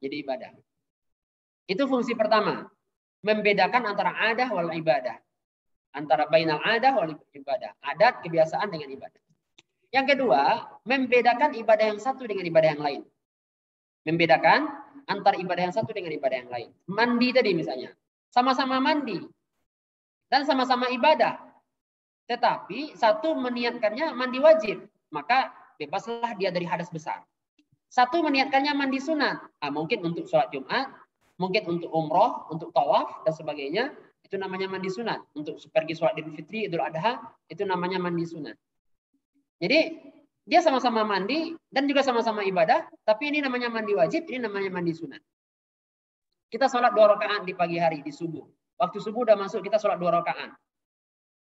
Jadi ibadah. Itu fungsi pertama. Membedakan antara adah wal ibadah. Antara bainal adah wal ibadah. Adat, kebiasaan dengan ibadah. Yang kedua, membedakan ibadah yang satu dengan ibadah yang lain. Membedakan antara ibadah yang satu dengan ibadah yang lain. Mandi tadi misalnya. Sama-sama mandi. Dan sama-sama ibadah. Tetapi satu meniatkannya mandi wajib. Maka bebaslah dia dari hadas besar. Satu meniatkannya mandi sunat. Mungkin untuk sholat Jumat. Mungkin untuk umroh, untuk tawaf, dan sebagainya. Itu namanya mandi sunat. Untuk pergi sholat Idul Fitri, Idul Adha. Itu namanya mandi sunat. Jadi dia sama-sama mandi dan juga sama-sama ibadah. Tapi ini namanya mandi wajib, ini namanya mandi sunat. Kita sholat 2 rakaat di pagi hari, di subuh. Waktu subuh udah masuk, kita sholat 2 rakaat.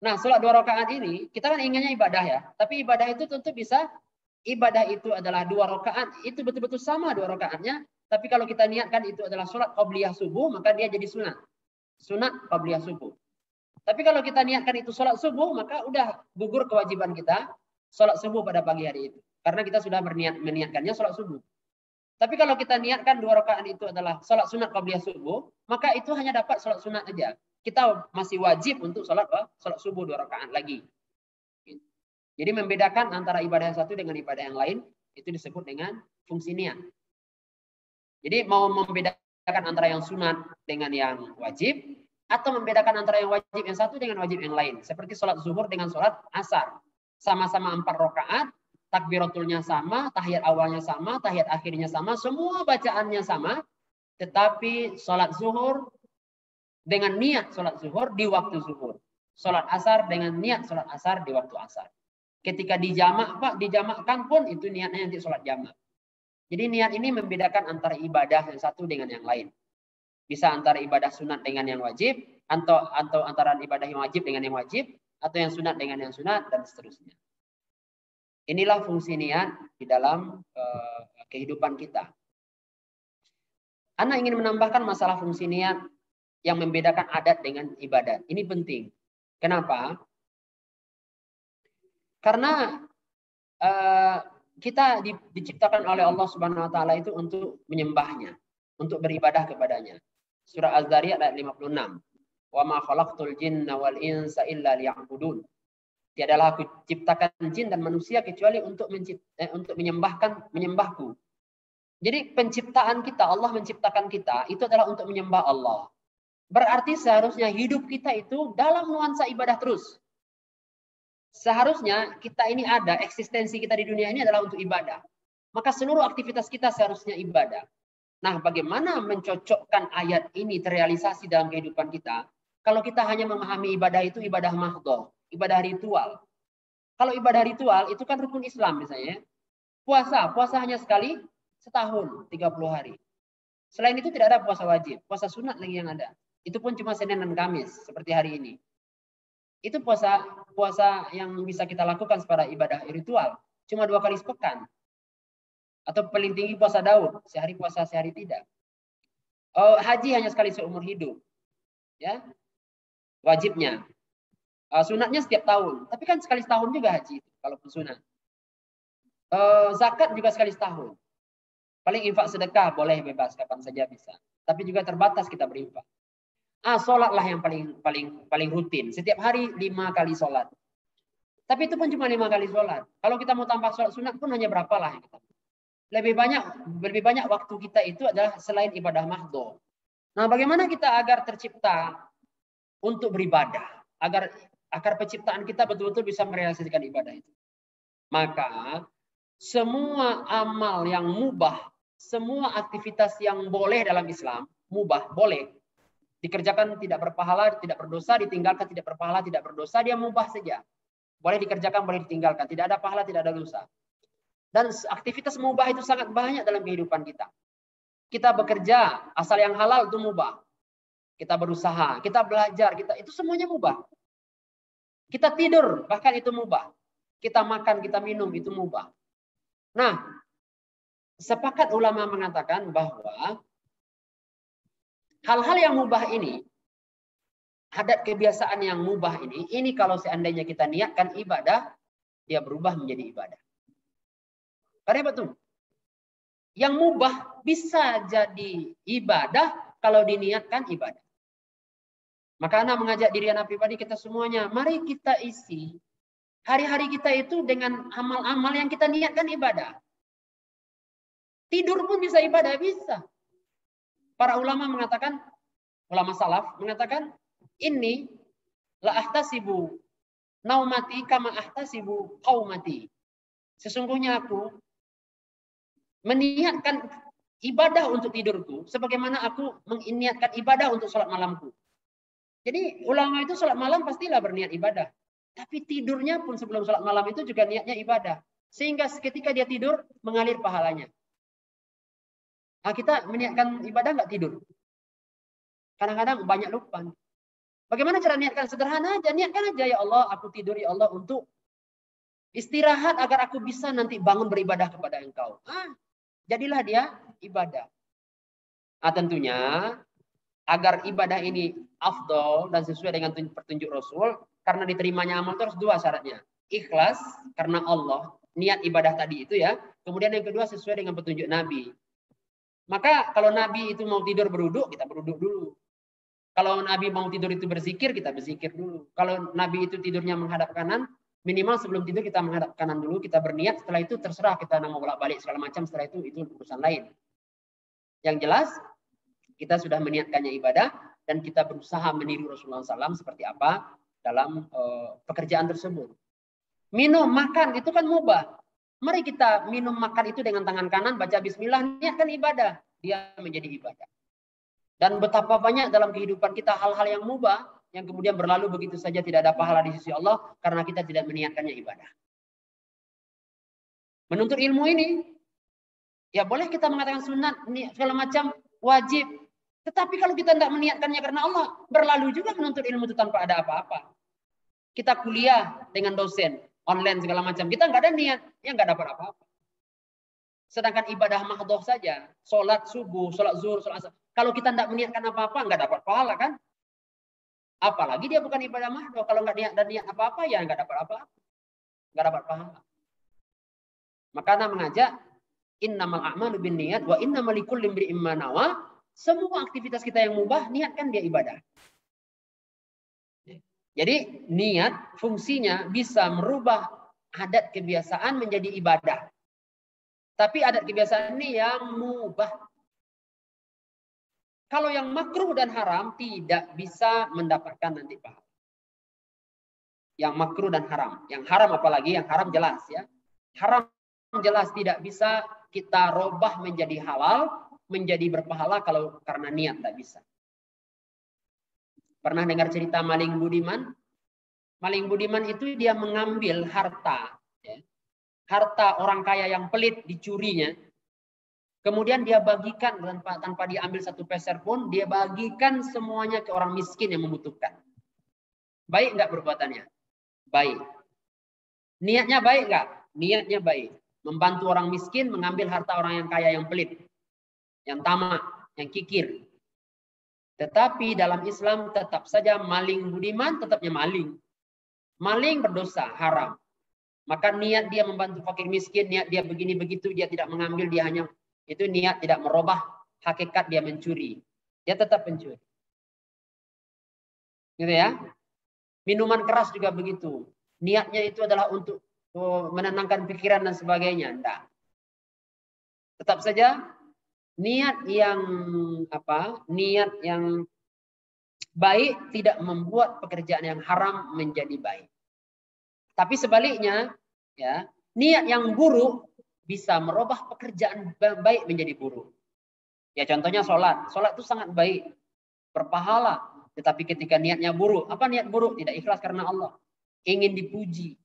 Nah, sholat 2 rakaat ini, kita kan inginnya ibadah ya. Tapi ibadah itu tentu bisa, ibadah itu adalah 2 rakaat, itu betul-betul sama 2 rakaatnya. Tapi kalau kita niatkan itu adalah sholat qabliyah subuh, maka dia jadi sunat. Sunat qabliyah subuh. Tapi kalau kita niatkan itu sholat subuh, maka udah gugur kewajiban kita sholat subuh pada pagi hari itu. Karena kita sudah meniatkannya sholat subuh. Tapi kalau kita niatkan 2 rakaat itu adalah sholat sunat qabliyah subuh, maka itu hanya dapat sholat sunat aja. Kita masih wajib untuk sholat subuh 2 rakaat lagi. Jadi membedakan antara ibadah yang satu dengan ibadah yang lain, itu disebut dengan fungsi niat. Jadi mau membedakan antara yang sunat dengan yang wajib, atau membedakan antara yang wajib yang satu dengan wajib yang lain. Seperti sholat zuhur dengan sholat asar. Sama-sama 4 rakaat, takbiratulnya sama, tahiyat awalnya sama, tahiyat akhirnya sama, semua bacaannya sama, tetapi sholat zuhur dengan niat sholat zuhur di waktu zuhur. Sholat asar dengan niat sholat asar di waktu asar. Ketika dijamak, Pak, dijamakkan pun itu niatnya nanti sholat jamak. Jadi niat ini membedakan antara ibadah yang satu dengan yang lain. Bisa antara ibadah sunat dengan yang wajib, atau antara ibadah yang wajib dengan yang wajib, atau yang sunat dengan yang sunat, dan seterusnya. Inilah fungsi niat di dalam kehidupan kita. Ana ingin menambahkan masalah fungsi niat yang membedakan adat dengan ibadat. Ini penting. Kenapa? Karena kita diciptakan oleh Allah Subhanahu wa taala itu untuk menyembahnya, untuk beribadah kepadanya. Surah Az-Zariyat ayat 56. Wa ma khalaqtul jinna wal insa illa liya'budun. Tiadalah aku ciptakan jin dan manusia kecuali untuk menyembahku. Jadi penciptaan kita, Allah menciptakan kita itu adalah untuk menyembah Allah. Berarti seharusnya hidup kita itu dalam nuansa ibadah terus. Seharusnya kita ini ada, eksistensi kita di dunia ini adalah untuk ibadah. Maka seluruh aktivitas kita seharusnya ibadah. Nah, bagaimana mencocokkan ayat ini terrealisasi dalam kehidupan kita? Kalau kita hanya memahami ibadah itu ibadah mahdhah, ibadah ritual. Kalau ibadah ritual itu kan rukun Islam misalnya. Puasa hanya sekali setahun, 30 hari. Selain itu tidak ada puasa wajib, puasa sunat lagi yang ada. Itu pun cuma Senin dan Kamis seperti hari ini. Itu puasa yang bisa kita lakukan secara ibadah ritual. Cuma 2 kali sepekan. Atau paling tinggi puasa Daud, sehari puasa, sehari tidak. Haji hanya sekali seumur hidup. Ya. Wajibnya. Sunatnya setiap tahun. Tapi kan sekali setahun juga haji itu, kalaupun sunat. Zakat juga sekali setahun. Paling infak sedekah boleh bebas kapan saja bisa. Tapi juga terbatas kita berinfak. Sholatlah yang paling rutin. Setiap hari 5 kali sholat. Tapi itu pun cuma 5 kali sholat. Kalau kita mau tambah sholat sunat pun hanya berapa lah yang kita. Lebih banyak waktu kita itu adalah selain ibadah mahdhah. Nah, bagaimana kita agar tercipta untuk beribadah, agar penciptaan kita betul-betul bisa merealisasikan ibadah itu. Maka semua amal yang mubah, semua aktivitas yang boleh dalam Islam, mubah, boleh. Dikerjakan tidak berpahala, tidak berdosa, ditinggalkan tidak berpahala, tidak berdosa, dia mubah saja. Boleh dikerjakan, boleh ditinggalkan, tidak ada pahala, tidak ada dosa. Dan aktivitas mubah itu sangat banyak dalam kehidupan kita. Kita bekerja, asal yang halal itu mubah. Kita berusaha, kita belajar, itu semuanya mubah. Kita tidur, bahkan itu mubah. Kita makan, kita minum, itu mubah. Nah, sepakat ulama mengatakan bahwa hal-hal yang mubah ini, adat kebiasaan yang mubah ini kalau seandainya kita niatkan ibadah, dia berubah menjadi ibadah. Karena betul. Yang mubah bisa jadi ibadah kalau diniatkan ibadah. Maka Ana mengajak diri Ana pribadi kita semuanya, mari kita isi hari-hari kita itu dengan amal-amal yang kita niatkan ibadah. Tidur pun bisa ibadah, bisa. Para ulama mengatakan, ulama salaf mengatakan, ini la ahtasibu naumati kama ahtasibu qaumati. Sesungguhnya aku meniatkan ibadah untuk tidurku sebagaimana aku meniatkan ibadah untuk sholat malamku. Jadi ulama itu sholat malam pastilah berniat ibadah. Tapi tidurnya pun sebelum sholat malam itu juga niatnya ibadah. Sehingga ketika dia tidur mengalir pahalanya. Nah, kita meniatkan ibadah nggak tidur. Kadang-kadang banyak lupa. Bagaimana cara niatkan? Sederhana aja. Niatkan aja, ya Allah, aku tidur ya Allah untuk istirahat agar aku bisa nanti bangun beribadah kepada Engkau. Jadilah dia ibadah. Nah, tentunya agar ibadah ini afdol dan sesuai dengan petunjuk Rasul, karena diterimanya amal itu harus dua syaratnya. Ikhlas karena Allah, niat ibadah tadi itu ya. Kemudian yang kedua sesuai dengan petunjuk Nabi. Maka kalau Nabi itu mau tidur beruduk, kita beruduk dulu. Kalau Nabi mau tidur itu berzikir, kita berzikir dulu. Kalau Nabi itu tidurnya menghadap kanan, minimal sebelum tidur kita menghadap kanan dulu, kita berniat. Setelah itu terserah kita mau bolak-balik segala macam. Setelah itu urusan lain. Yang jelas kita sudah meniatkannya ibadah dan kita berusaha meniru Rasulullah SAW seperti apa dalam pekerjaan tersebut. Minum, makan itu kan mubah. Mari kita minum makan itu dengan tangan kanan, baca bismillah, niatkan ibadah. Dia menjadi ibadah. Dan betapa banyak dalam kehidupan kita hal-hal yang mubah yang kemudian berlalu begitu saja tidak ada pahala di sisi Allah karena kita tidak meniatkannya ibadah. Menuntut ilmu ini, ya boleh kita mengatakan sunat, segala macam, wajib. Tetapi kalau kita tidak meniatkannya karena Allah, berlalu juga menuntut ilmu itu tanpa ada apa-apa. Kita kuliah dengan dosen, online segala macam. Kita nggak ada niat, ya nggak dapat apa-apa. Sedangkan ibadah mahdhah saja, sholat subuh, sholat zuhur, sholat asar. Kalau kita tidak meniatkan apa-apa, nggak dapat pahala kan? Apalagi dia bukan ibadah mahdhah. Kalau nggak niat dan niat apa-apa, ya nggak dapat apa-apa. Nggak dapat pahala. Maka Ana mengajak, innamal a'malu binniyat wa innamal likulli imri'in ma nawa. Semua aktivitas kita yang mubah, niatkan dia ibadah. Jadi niat fungsinya bisa merubah adat kebiasaan menjadi ibadah. Tapi adat kebiasaan ini yang mubah. Kalau yang makruh dan haram tidak bisa mendapatkan nanti pahala. Yang makruh dan haram. Yang haram apalagi, yang haram jelas ya. Haram jelas tidak bisa kita robah menjadi halal, menjadi berpahala kalau karena niat tidak bisa. Pernah dengar cerita maling budiman? Maling budiman itu dia mengambil harta. Ya. Harta orang kaya yang pelit dicurinya. Kemudian dia bagikan tanpa dia ambil satu peser pun. Dia bagikan semuanya ke orang miskin yang membutuhkan. Baik nggak perbuatannya? Baik. Niatnya baik nggak? Niatnya baik. Membantu orang miskin mengambil harta orang yang kaya yang pelit. Yang tamak, yang kikir. Tetapi dalam Islam tetap saja maling budiman tetapnya maling. Maling berdosa, haram. Maka niat dia membantu fakir miskin, niat dia begini begitu, dia tidak mengambil, dia hanya itu niat tidak merubah hakikat dia mencuri. Dia tetap mencuri. Gitu ya. Minuman keras juga begitu. Niatnya itu adalah untuk menenangkan pikiran dan sebagainya. Enggak. Tetap saja niat yang niat yang baik tidak membuat pekerjaan yang haram menjadi baik. Tapi sebaliknya, ya, niat yang buruk bisa merubah pekerjaan baik menjadi buruk. Ya contohnya sholat. Sholat itu sangat baik, berpahala. Tetapi ketika niatnya buruk, apa niat buruk? Tidak ikhlas karena Allah. Ingin dipuji,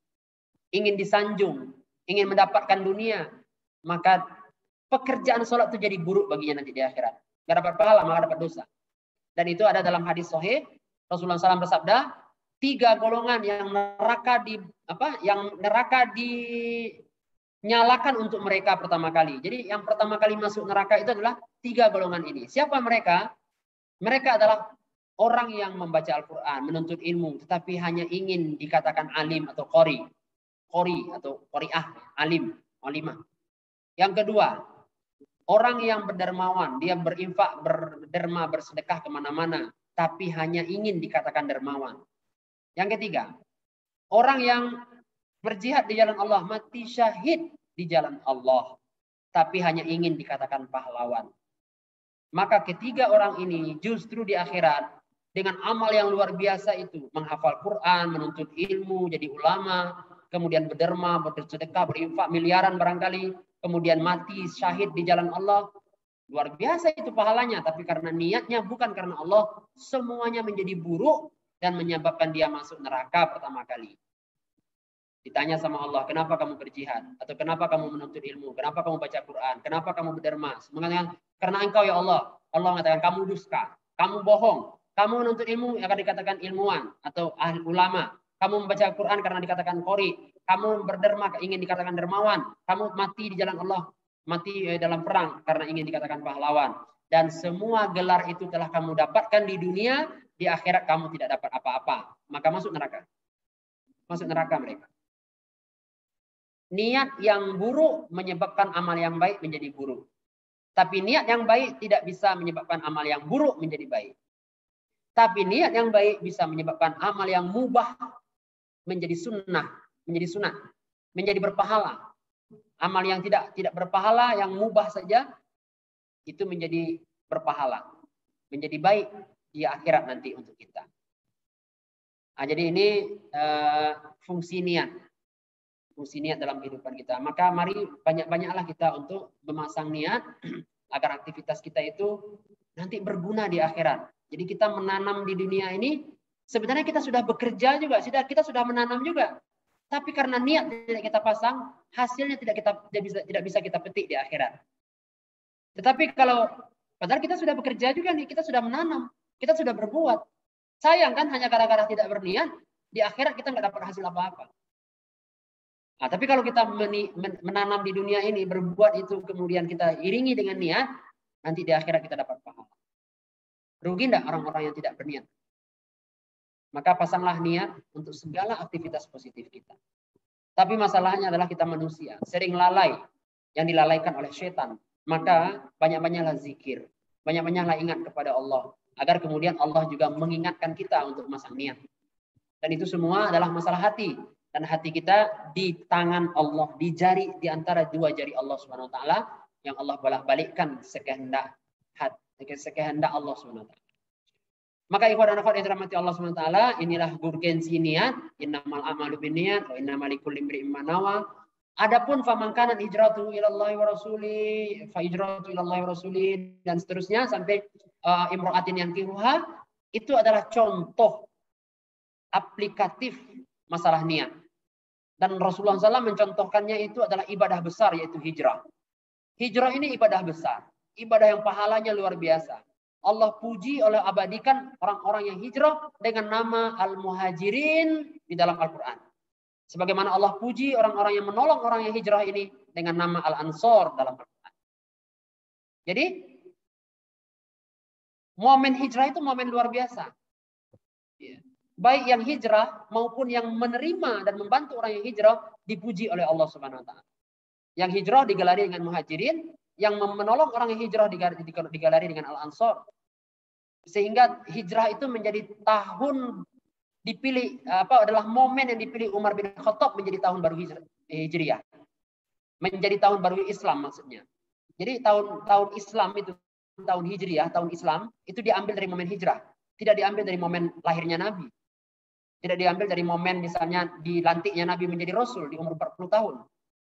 ingin disanjung, ingin mendapatkan dunia. Maka pekerjaan sholat itu jadi buruk baginya nanti di akhirat. Gak dapat pahala, malah dapat dosa. Dan itu ada dalam hadis sahih. Rasulullah SAW bersabda, 3 golongan yang neraka nyalakan untuk mereka pertama kali. Jadi yang pertama kali masuk neraka itu adalah 3 golongan ini. Siapa mereka? Mereka adalah orang yang membaca Al-Quran, menuntut ilmu, tetapi hanya ingin dikatakan alim atau qori atau qori'ah, alim, alimah. Yang kedua, orang yang berdermawan, dia berinfak, berderma, bersedekah kemana-mana, tapi hanya ingin dikatakan dermawan. Yang ketiga, orang yang berjihad di jalan Allah, mati syahid di jalan Allah, tapi hanya ingin dikatakan pahlawan. Maka ketiga orang ini justru di akhirat dengan amal yang luar biasa itu, menghafal Quran, menuntut ilmu, jadi ulama, kemudian berderma, bersedekah, berinfak miliaran barangkali, kemudian mati syahid di jalan Allah, luar biasa itu pahalanya. Tapi karena niatnya bukan karena Allah, semuanya menjadi buruk dan menyebabkan dia masuk neraka pertama kali. Ditanya sama Allah, kenapa kamu berjihad? Atau kenapa kamu menuntut ilmu? Kenapa kamu baca Quran? Kenapa kamu berderma? Mengatakan, karena engkau ya Allah. Allah mengatakan, kamu dusta, kamu bohong. Kamu menuntut ilmu akan dikatakan ilmuwan atau ahli ulama. Kamu membaca Quran karena dikatakan qori. Kamu berderma ingin dikatakan dermawan. Kamu mati di jalan Allah. Mati dalam perang karena ingin dikatakan pahlawan. Dan semua gelar itu telah kamu dapatkan di dunia. Di akhirat kamu tidak dapat apa-apa. Maka masuk neraka. Masuk neraka mereka. Niat yang buruk menyebabkan amal yang baik menjadi buruk. Tapi niat yang baik tidak bisa menyebabkan amal yang buruk menjadi baik. Tapi niat yang baik bisa menyebabkan amal yang mubah menjadi sunnah, menjadi berpahala. Amal yang tidak berpahala, yang mubah saja, itu menjadi berpahala, menjadi baik di akhirat nanti untuk kita. Nah, jadi ini fungsi niat dalam kehidupan kita. Maka mari banyak-banyaklah kita untuk memasang niat agar aktivitas kita itu nanti berguna di akhirat. Jadi kita menanam di dunia ini, sebenarnya kita sudah bekerja juga, kita sudah menanam juga. Tapi karena niat tidak kita pasang, hasilnya tidak bisa kita petik di akhirat. Tetapi padahal kita sudah bekerja juga nih, kita sudah menanam, kita sudah berbuat. Sayang kan hanya gara-gara tidak berniat, di akhirat kita nggak dapat hasil apa-apa. Nah, tapi kalau kita menanam di dunia ini, berbuat itu, kemudian kita iringi dengan niat, nanti di akhirat kita dapat pahala. Rugi enggak orang-orang yang tidak berniat? Maka pasanglah niat untuk segala aktivitas positif kita. Tapi masalahnya adalah kita manusia, sering lalai, yang dilalaikan oleh setan. Maka banyak-banyaklah zikir, banyak-banyaklah ingat kepada Allah, agar kemudian Allah juga mengingatkan kita untuk masang niat. Dan itu semua adalah masalah hati. Dan hati kita di tangan Allah, di antara dua jari Allah Subhanahu wa taala, yang Allah bolak-balikkan sekehendak Allah Subhanahu wa taala. Maka ikhwan dan akhwat yang dirahmati Allah Subhanahu wa taala, inilah urgensi niat, innamal a'malu binniyat wa innamal likulli imri'in ma nawa. Adapun faman kana hijratuhu ila Allah wa rasuli fa hijratuhu ila Allah wa rasuli, dan seterusnya sampai imra'atin yankihuha, itu adalah contoh aplikatif masalah niat. Dan Rasulullah SAW mencontohkannya itu adalah ibadah besar, yaitu hijrah. Hijrah ini ibadah besar, ibadah yang pahalanya luar biasa. Allah puji oleh abadikan orang-orang yang hijrah dengan nama Al-Muhajirin di dalam Al-Quran. Sebagaimana Allah puji orang-orang yang menolong orang yang hijrah ini dengan nama Al-Ansor dalam Al-Quran. Jadi momen hijrah itu momen luar biasa. Baik yang hijrah maupun yang menerima dan membantu orang yang hijrah dipuji oleh Allah Subhanahu wa taala. Yang hijrah digelari dengan Muhajirin, yang menolong orang yang hijrah digelari dengan Al-Ansor. Sehingga hijrah itu menjadi tahun dipilih adalah momen yang dipilih Umar bin Khattab menjadi tahun baru Hijriah. Menjadi tahun baru Islam maksudnya. Jadi tahun Islam itu, tahun Hijriah, tahun Islam itu diambil dari momen hijrah, tidak diambil dari momen lahirnya Nabi. Tidak diambil dari momen misalnya dilantiknya Nabi menjadi Rasul di umur 40 tahun.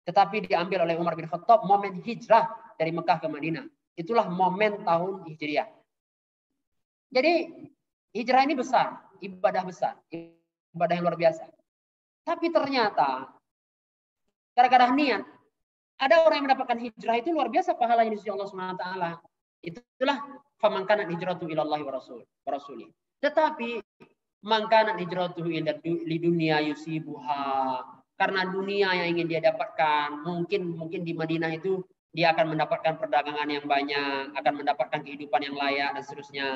Tetapi diambil oleh Umar bin Khattab momen hijrah dari Mekah ke Madinah. Itulah momen tahun Hijriah. Jadi hijrah ini besar, ibadah besar, ibadah yang luar biasa. Tapi ternyata gara-gara niat, ada orang yang mendapatkan hijrah itu luar biasa pahalanya di sisi Allah Subhanahu wa taala. Itulah faman kana hijratu ila Allah wa rasuli. Tetapi man kana hijratuhu ila lidunya yusibuha karena dunia yang ingin dia dapatkan. Mungkin di Madinah itu dia akan mendapatkan perdagangan yang banyak, akan mendapatkan kehidupan yang layak dan seterusnya.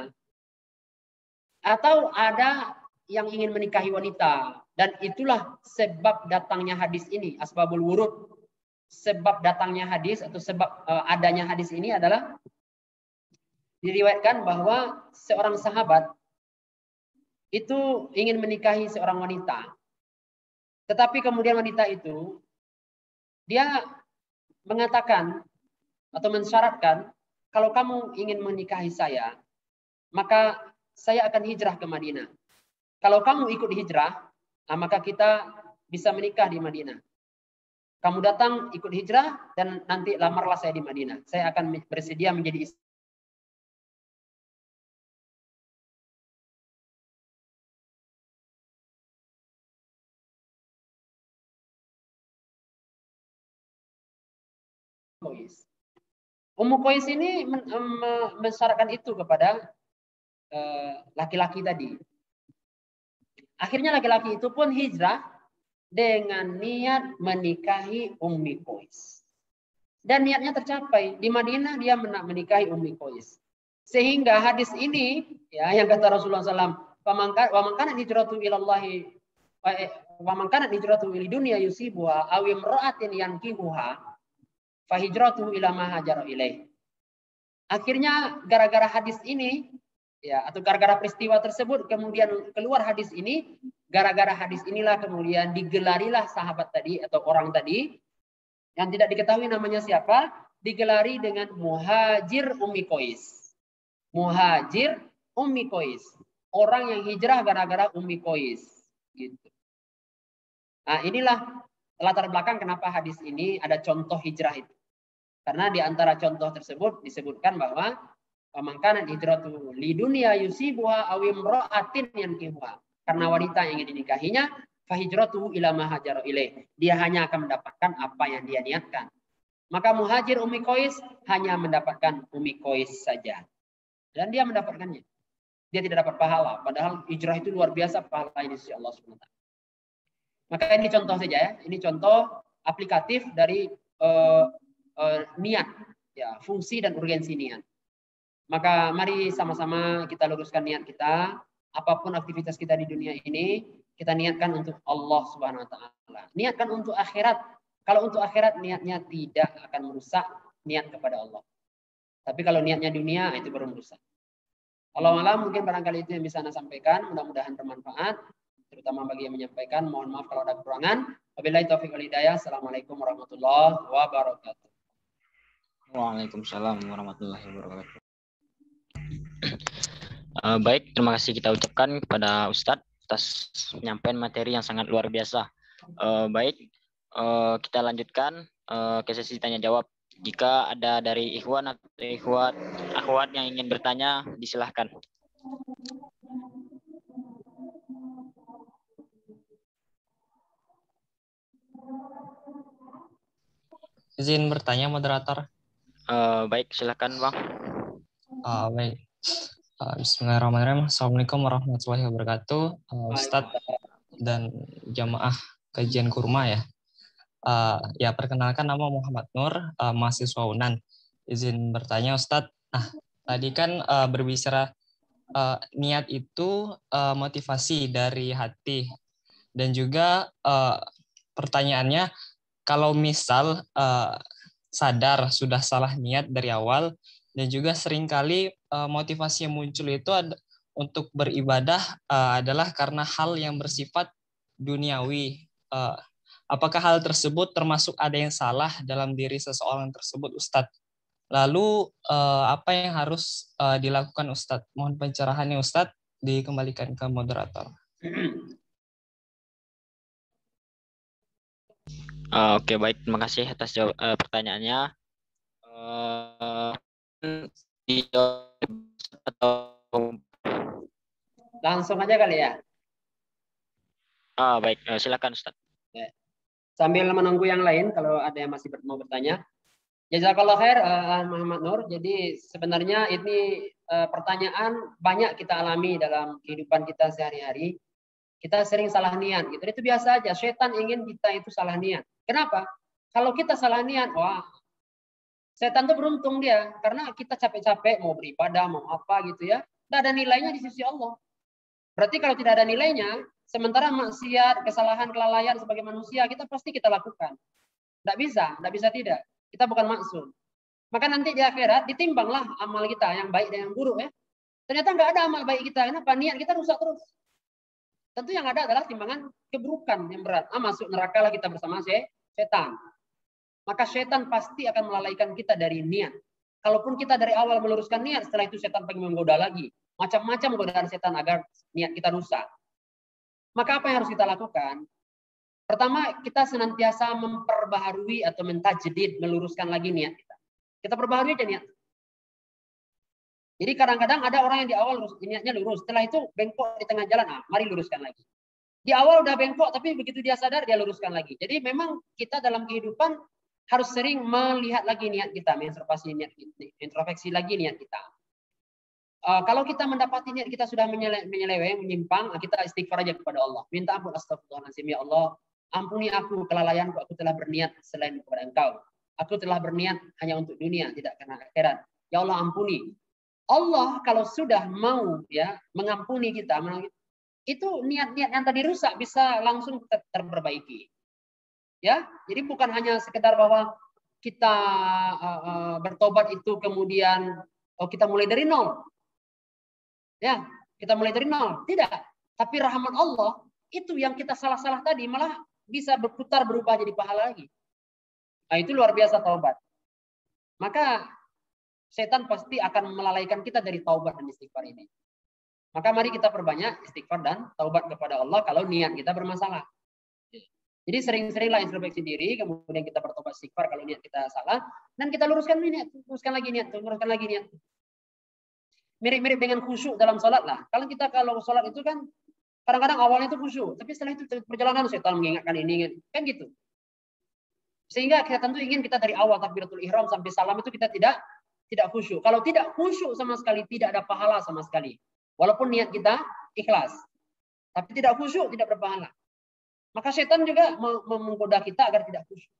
Atau ada yang ingin menikahi wanita, dan itulah sebab datangnya hadis ini, asbabul wurud. Sebab datangnya hadis atau sebab adanya hadis ini adalah diriwayatkan bahwa seorang sahabat itu ingin menikahi seorang wanita. Tetapi kemudian wanita itu dia mengatakan atau mensyaratkan, kalau kamu ingin menikahi saya, maka saya akan hijrah ke Madinah. Kalau kamu ikut hijrah, maka kita bisa menikah di Madinah. Kamu datang ikut hijrah dan nanti lamarlah saya di Madinah. Saya akan bersedia menjadi istri. Ummu Qais ini mensyaratkan itu kepada laki-laki tadi. Akhirnya laki-laki itu pun hijrah dengan niat menikahi Ummi Qais. Dan niatnya tercapai. Di Madinah dia menikahi Ummi Qais. Sehingga hadis ini ya yang kata Rasulullah SAW, wa man kana hijratu ilallahi wa man kana hijratu ila dunya yusibuha aw imra'atin yankihuha fahijratuhu ila ma hajara ilaih. Akhirnya gara-gara hadis ini ya atau gara-gara peristiwa tersebut kemudian keluar hadis ini, gara-gara hadis inilah kemudian digelarilah sahabat tadi atau orang tadi yang tidak diketahui namanya siapa, digelari dengan Muhajir Ummi Qais. Muhajir Ummi Qais. Orang yang hijrah gara-gara Ummi Qais gitu. Nah, inilah latar belakang kenapa hadis ini ada contoh hijrah itu. Karena di antara contoh tersebut disebutkan bahwa pamangkanan hijratu li dunya yusibuha aw imra'atin yankihuha. Karena wanita yang ingin dinikahinya, fahijratuhu ila ma hajara ilaih. Dia hanya akan mendapatkan apa yang dia niatkan. Maka Muhajir Ummi Qais hanya mendapatkan Ummi Qais saja. Dan dia mendapatkannya. Dia tidak dapat pahala. Padahal hijrah itu luar biasa pahala ini sisi Allah SWT. Maka ini contoh saja ya. Ini contoh aplikatif dari niat, ya, fungsi dan urgensi niat. Maka mari sama-sama kita luruskan niat kita. Apapun aktivitas kita di dunia ini, kita niatkan untuk Allah Subhanahu Wa Taala. Niatkan untuk akhirat. Kalau untuk akhirat niatnya tidak akan merusak niat kepada Allah. Tapi kalau niatnya dunia itu baru merusak. Allah malam mungkin barangkali itu yang bisa Anda sampaikan. Mudah-mudahan bermanfaat, terutama bagi yang menyampaikan. Mohon maaf kalau ada kekurangan. Wabillahi taufiq wal hidayah. Assalamualaikum warahmatullahi wabarakatuh. Waalaikumsalam warahmatullahi wabarakatuh. Baik, terima kasih kita ucapkan kepada Ustadz atas penyampaian materi yang sangat luar biasa. Baik, kita lanjutkan ke sesi tanya jawab. Jika ada dari ikhwan atau akhwat yang ingin bertanya, disilahkan. Izin bertanya, moderator. Baik, silakan Bang. Baik. Bismillahirrahmanirrahim. Assalamualaikum warahmatullahi wabarakatuh. Ustadz dan jamaah kajian kurma ya. Ya, perkenalkan nama Muhammad Nur, mahasiswa UNAN. Izin bertanya Ustadz. Nah, tadi kan berbicara niat itu motivasi dari hati. Dan juga pertanyaannya, kalau misal sadar sudah salah niat dari awal, dan juga seringkali motivasi yang muncul itu untuk beribadah adalah karena hal yang bersifat duniawi. Apakah hal tersebut termasuk ada yang salah dalam diri seseorang tersebut, Ustadz? Lalu apa yang harus dilakukan, Ustadz? Mohon pencerahannya, Ustadz, dikembalikan ke moderator. Oke, baik. Terima kasih atas pertanyaannya. Langsung aja kali ya. Baik, silakan Ustaz. Ya. Sambil menunggu yang lain kalau ada yang masih mau bertanya. Jazakallah khair Muhammad Nur. Jadi sebenarnya ini pertanyaan banyak kita alami dalam kehidupan kita sehari-hari. Kita sering salah niat gitu. Itu biasa aja. Setan ingin kita itu salah niat. Kenapa? Kalau kita salah niat, wah, setan tuh beruntung dia. Karena kita capek-capek mau beribadah, mau apa gitu ya. Tidak ada nilainya di sisi Allah. Berarti kalau tidak ada nilainya, sementara maksiat, kesalahan, kelalaian sebagai manusia, kita pasti kita lakukan. Tidak bisa tidak. Kita bukan maksum. Maka nanti di akhirat ditimbanglah amal kita yang baik dan yang buruk ya. Ternyata nggak ada amal baik kita. Kenapa? Niat kita rusak terus. Tentu yang ada adalah timbangan keburukan yang berat. Masuk neraka lah kita bersama setan. Maka setan pasti akan melalaikan kita dari niat. Kalaupun kita dari awal meluruskan niat, setelah itu setan pengen menggoda lagi. Macam-macam godaan setan agar niat kita rusak. Maka apa yang harus kita lakukan? Pertama, kita senantiasa memperbaharui atau mentajdid, meluruskan lagi niat kita. Kita perbaharui aja niat. Jadi kadang-kadang ada orang yang di awal niatnya lurus, setelah itu bengkok di tengah jalan, mari luruskan lagi. Di awal udah bengkok, tapi begitu dia sadar, dia luruskan lagi. Jadi memang kita dalam kehidupan harus sering melihat lagi niat kita, introspeksi lagi niat kita. Kalau kita mendapati niat kita sudah menyeleweng, menyimpang, kita istighfar aja kepada Allah. Minta ampun, astagfirullahaladzim, ya Allah, ampuni aku kelalaianku, aku telah berniat selain kepada Engkau. Aku telah berniat hanya untuk dunia, tidak karena akhirat. Ya Allah, ampuni. Allah kalau sudah mau ya mengampuni kita, itu niat-niat yang tadi rusak bisa langsung terperbaiki. Ya, jadi bukan hanya sekedar bahwa kita bertobat itu kemudian kita mulai dari nol. Ya, kita mulai dari nol. Tidak. Tapi rahmat Allah itu yang kita salah-salah tadi malah bisa berputar berubah jadi pahala lagi. Nah, itu luar biasa taubat. Maka setan pasti akan melalaikan kita dari taubat dan istighfar ini. Maka mari kita perbanyak istighfar dan taubat kepada Allah kalau niat kita bermasalah. Jadi sering-seringlah introspeksi diri, kemudian kita bertobat istighfar kalau niat kita salah, dan kita luruskan niat, luruskan lagi niat. Mirip-mirip dengan khusyuk dalam sholat lah. Kalau sholat itu kan kadang-kadang awalnya itu khusyuk, tapi setelah itu perjalanan setan mengingatkan ini, kan gitu. Sehingga kita tentu ingin kita dari awal takbiratul ihram sampai salam itu kita tidak khusyuk. Kalau tidak khusyuk sama sekali, tidak ada pahala sama sekali. Walaupun niat kita ikhlas. Tapi tidak khusyuk, tidak berpahala. Maka setan juga menggoda kita agar tidak khusyuk.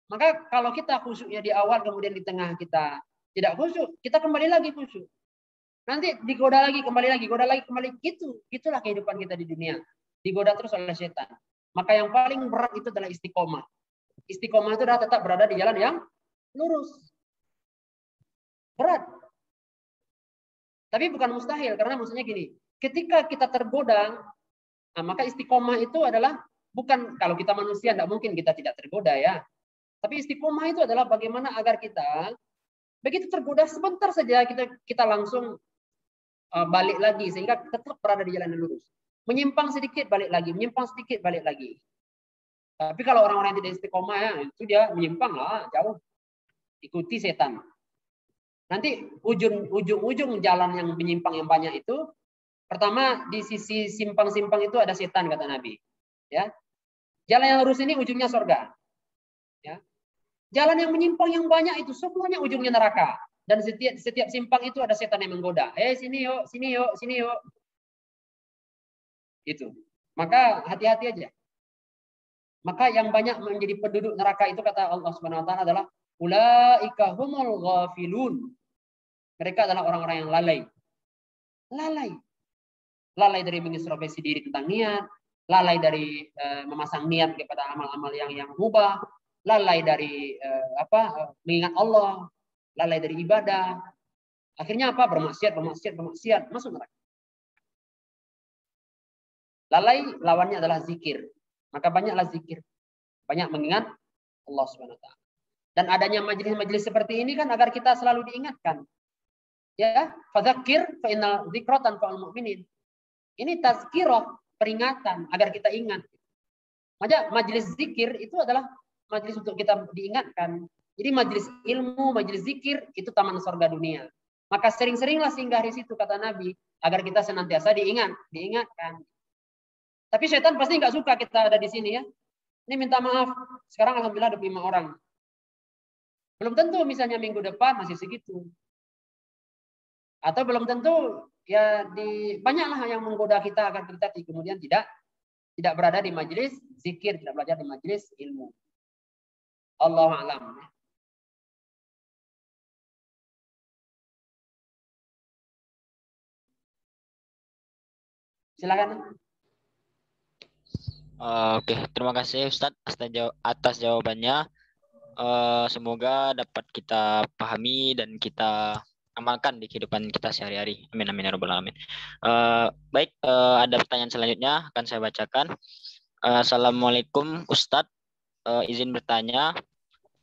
Maka kalau kita khusyuknya di awal, kemudian di tengah kita tidak khusyuk, kita kembali lagi khusyuk. Nanti digoda lagi, kembali lagi, goda lagi, kembali. Itulah kehidupan kita di dunia. Digoda terus oleh setan. Maka yang paling berat itu adalah istiqomah. Istiqomah itu adalah tetap berada di jalan yang lurus. Berat. Tapi bukan mustahil, karena maksudnya gini, ketika kita tergoda, maka istiqomah itu adalah bukan, kalau kita manusia tidak mungkin kita tidak tergoda ya. Tapi istiqomah itu adalah bagaimana agar kita begitu tergoda sebentar saja kita langsung balik lagi sehingga tetap berada di jalan yang lurus. Menyimpang sedikit balik lagi, menyimpang sedikit balik lagi. Tapi kalau orang-orang yang tidak istiqomah ya, itu dia menyimpang lah jauh. Ikuti setan. Nanti ujung jalan yang menyimpang yang banyak itu, pertama di sisi simpang-simpang itu ada setan kata Nabi. Ya, jalan yang lurus ini ujungnya surga. Ya, jalan yang menyimpang yang banyak itu semuanya ujungnya neraka. Dan setiap simpang itu ada setan yang menggoda. Sini yuk, sini yuk, sini yuk. Itu. Maka hati-hati aja. Maka yang banyak menjadi penduduk neraka itu kata Allah Subhanahu wa taala adalah ulaika humul ghafilun. Mereka adalah orang-orang yang lalai. Lalai dari mengintrospeksi diri tentang niat, lalai dari memasang niat kepada amal-amal yang mubah, lalai dari mengingat Allah, lalai dari ibadah. Akhirnya apa? Bermaksiat, masuk neraka. Lalai lawannya adalah zikir. Maka banyaklah zikir. Banyak mengingat Allah Subhanahu wa taala. Dan adanya majelis-majelis seperti ini kan agar kita selalu diingatkan. Ya, fadzakir fa innal dzikra tanfa'ul mu'minin. Ini tazkirah, peringatan agar kita ingat. Maka majelis zikir itu adalah majelis untuk kita diingatkan. Jadi majelis ilmu, majelis zikir itu taman surga dunia. Maka sering-seringlah singgah di situ kata Nabi agar kita senantiasa diingatkan. Tapi setan pasti nggak suka kita ada di sini ya. Ini minta maaf. Sekarang alhamdulillah 25 orang. Belum tentu misalnya minggu depan masih segitu. Atau belum tentu ya banyaklah yang menggoda kita agar kita kemudian tidak berada di majelis zikir, tidak belajar di majelis ilmu. Allahu a'lam. Silakan. Oke, terima kasih Ustadz atas jawabannya. Semoga dapat kita pahami dan kita amalkan di kehidupan kita sehari-hari. Amin amin ya rabbal alamin. Baik, ada pertanyaan selanjutnya akan saya bacakan. Assalamualaikum Ustadz, izin bertanya,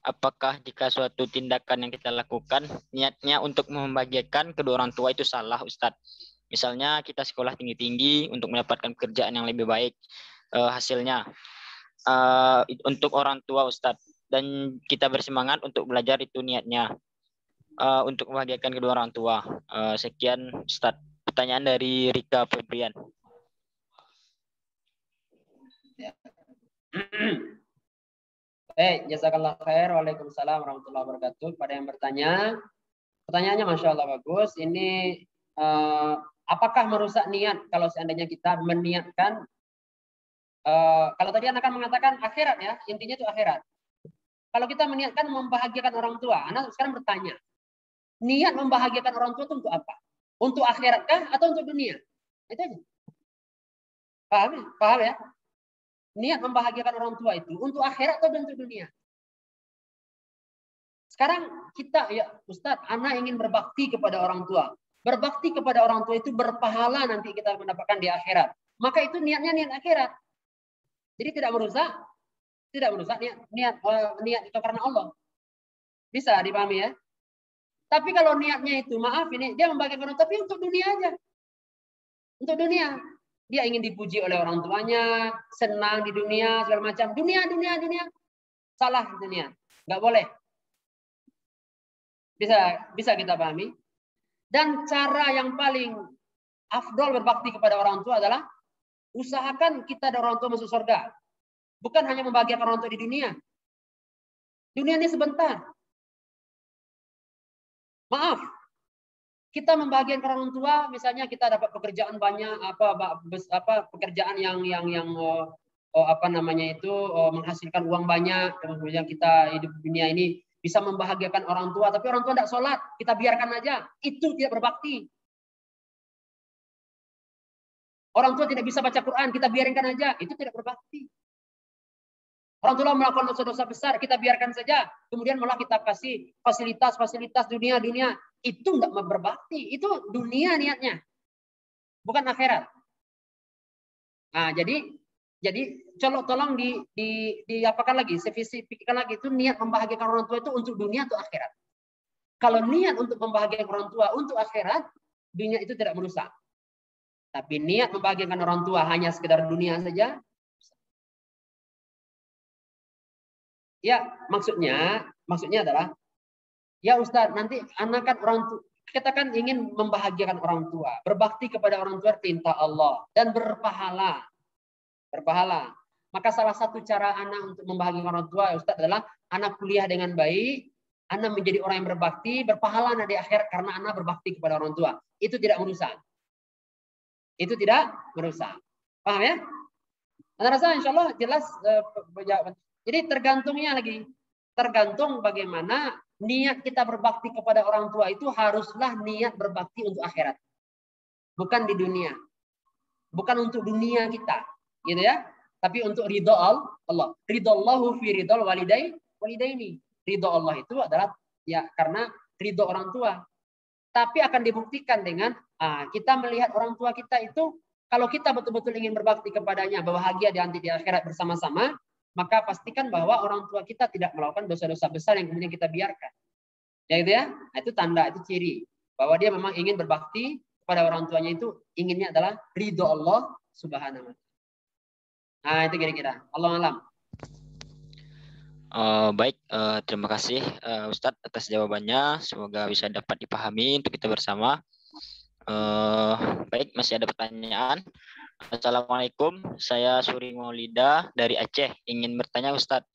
apakah jika suatu tindakan yang kita lakukan niatnya untuk membahagiakan kedua orang tua itu salah Ustadz? Misalnya kita sekolah tinggi-tinggi untuk mendapatkan pekerjaan yang lebih baik, hasilnya untuk orang tua Ustadz, dan kita bersemangat untuk belajar, itu niatnya untuk membahagiakan kedua orang tua. Sekian Ustadz. Pertanyaan dari Rika Febrian. Jazakallah khair. Waalaikumsalam warahmatullahi wabarakatuh. Pada yang bertanya, pertanyaannya Masya Allah bagus. Ini apakah merusak niat kalau seandainya kita meniatkan, kalau tadi anak akan mengatakan akhirat ya, intinya itu akhirat. Kalau kita meniatkan membahagiakan orang tua, anak sekarang bertanya, niat membahagiakan orang tua itu untuk apa? Untuk akhirat kah atau untuk dunia? Itu aja. Paham ya? Paham ya? Niat membahagiakan orang tua itu untuk akhirat atau untuk dunia? Sekarang kita, ya Ustadz, anak ingin berbakti kepada orang tua. Berbakti kepada orang tua itu berpahala nanti kita mendapatkan di akhirat. Maka itu niatnya niat akhirat. Jadi tidak merusak niat itu karena Allah. Bisa dipahami ya? Tapi kalau niatnya itu, maaf ini, dia membagikan orang, tapi untuk dunia aja. Untuk dunia. Dia ingin dipuji oleh orang tuanya, senang di dunia, segala macam. Dunia. Salah dunia. Nggak boleh. Bisa kita pahami. Dan cara yang paling afdol berbakti kepada orang tua adalah usahakan kita dan orang tua masuk surga. Bukan hanya membahagiakan orang tua di dunia. Dunia ini sebentar. Maaf, kita membahagiakan orang tua, misalnya kita dapat pekerjaan banyak, pekerjaan yang menghasilkan uang banyak, kemudian kita hidup di dunia ini bisa membahagiakan orang tua, tapi orang tua tidak sholat, kita biarkan aja, itu tidak berbakti. Orang tua tidak bisa baca Quran, kita biarkan aja, itu tidak berbakti. Orang tua melakukan dosa-dosa besar, kita biarkan saja. Kemudian malah kita kasih fasilitas dunia. Itu tidak berbakti. Itu dunia niatnya. Bukan akhirat. Nah, jadi tolong diapakan lagi, pikirkan lagi, itu niat membahagiakan orang tua itu untuk dunia atau akhirat. Kalau niat untuk membahagiakan orang tua untuk akhirat, dunia itu tidak merusak. Tapi niat membahagiakan orang tua hanya sekedar dunia saja, ya, maksudnya adalah, ya Ustadz, nanti anak kan kita kan ingin membahagiakan orang tua, berbakti kepada orang tua perintah Allah dan berpahala. Maka salah satu cara anak untuk membahagiakan orang tua, ya Ustadz, adalah anak kuliah dengan baik, anak menjadi orang yang berbakti, berpahala di akhirat karena anak berbakti kepada orang tua. Itu tidak merusak. Paham ya? Anda rasa insya Allah jelas jawaban. Jadi tergantung bagaimana niat kita berbakti kepada orang tua itu, haruslah niat berbakti untuk akhirat. Bukan di dunia. Bukan untuk dunia kita. Gitu ya. Tapi untuk ridho Allah. Ridhollahu fi ridhol walidaini. Ridho Allah itu adalah ya karena ridho orang tua. Tapi akan dibuktikan dengan kita melihat orang tua kita itu, kalau kita betul-betul ingin berbakti kepadanya, bahagia nanti di akhirat bersama-sama, maka pastikan bahwa orang tua kita tidak melakukan dosa-dosa besar yang kemudian kita biarkan. Ya gitu ya. Nah, itu tanda, itu ciri bahwa dia memang ingin berbakti kepada orang tuanya, itu inginnya adalah ridho Allah Subhanahu wa taala. Nah, itu kira-kira. Allah alam. Baik, terima kasih Ustadz atas jawabannya. Semoga bisa dapat dipahami untuk kita bersama. Baik, masih ada pertanyaan. Assalamualaikum, saya Suri Maulida dari Aceh. Ingin bertanya Ustadz,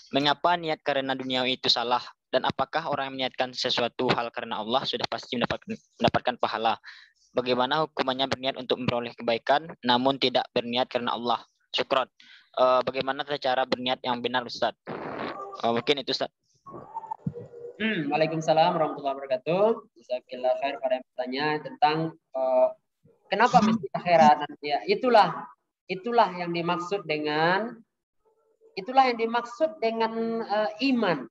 mengapa niat karena dunia itu salah? Dan apakah orang yang meniatkan sesuatu hal karena Allah sudah pasti mendapatkan pahala? bagaimana hukumannya berniat untuk memperoleh kebaikan namun tidak berniat karena Allah? Syukron. Bagaimana cara berniat yang benar, Ustaz? Mungkin itu, Ustaz. Waalaikumsalam warahmatullahi wabarakatuh. Jazakallahu khair pada yang bertanya tentang kenapa mesti akhirat. Ya, itulah yang dimaksud dengan iman.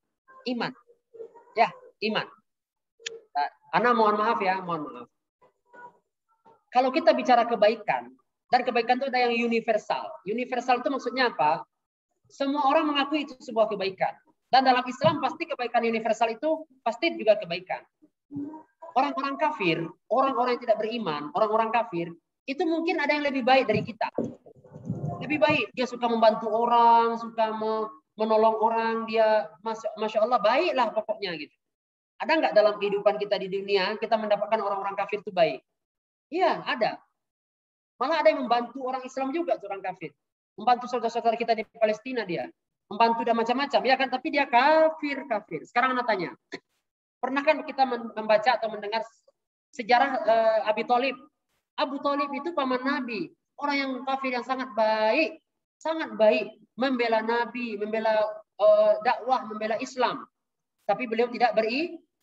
Ya, iman. Ana mohon maaf. Kalau kita bicara kebaikan, dan kebaikan itu ada yang universal. Universal itu maksudnya apa? Semua orang mengakui itu sebuah kebaikan. Dan dalam Islam pasti kebaikan universal itu pasti juga kebaikan. Orang-orang kafir, orang-orang yang tidak beriman, orang-orang kafir, itu mungkin ada yang lebih baik dari kita. Lebih baik, dia suka membantu orang, suka menolong orang, dia Masya Allah, baiklah pokoknya gitu. Ada nggak dalam kehidupan kita di dunia, kita mendapatkan orang-orang kafir itu baik? Iya, ada. Malah ada yang membantu orang Islam juga, orang kafir. Membantu saudara-saudara kita di Palestina dia. Membantu dan macam-macam, ya kan? Tapi dia kafir. Sekarang anak tanya, pernah kan kita membaca atau mendengar sejarah Abi Thalib? Abu Thalib itu paman Nabi, orang yang kafir yang sangat baik, membela Nabi, membela dakwah, membela Islam. Tapi beliau tidak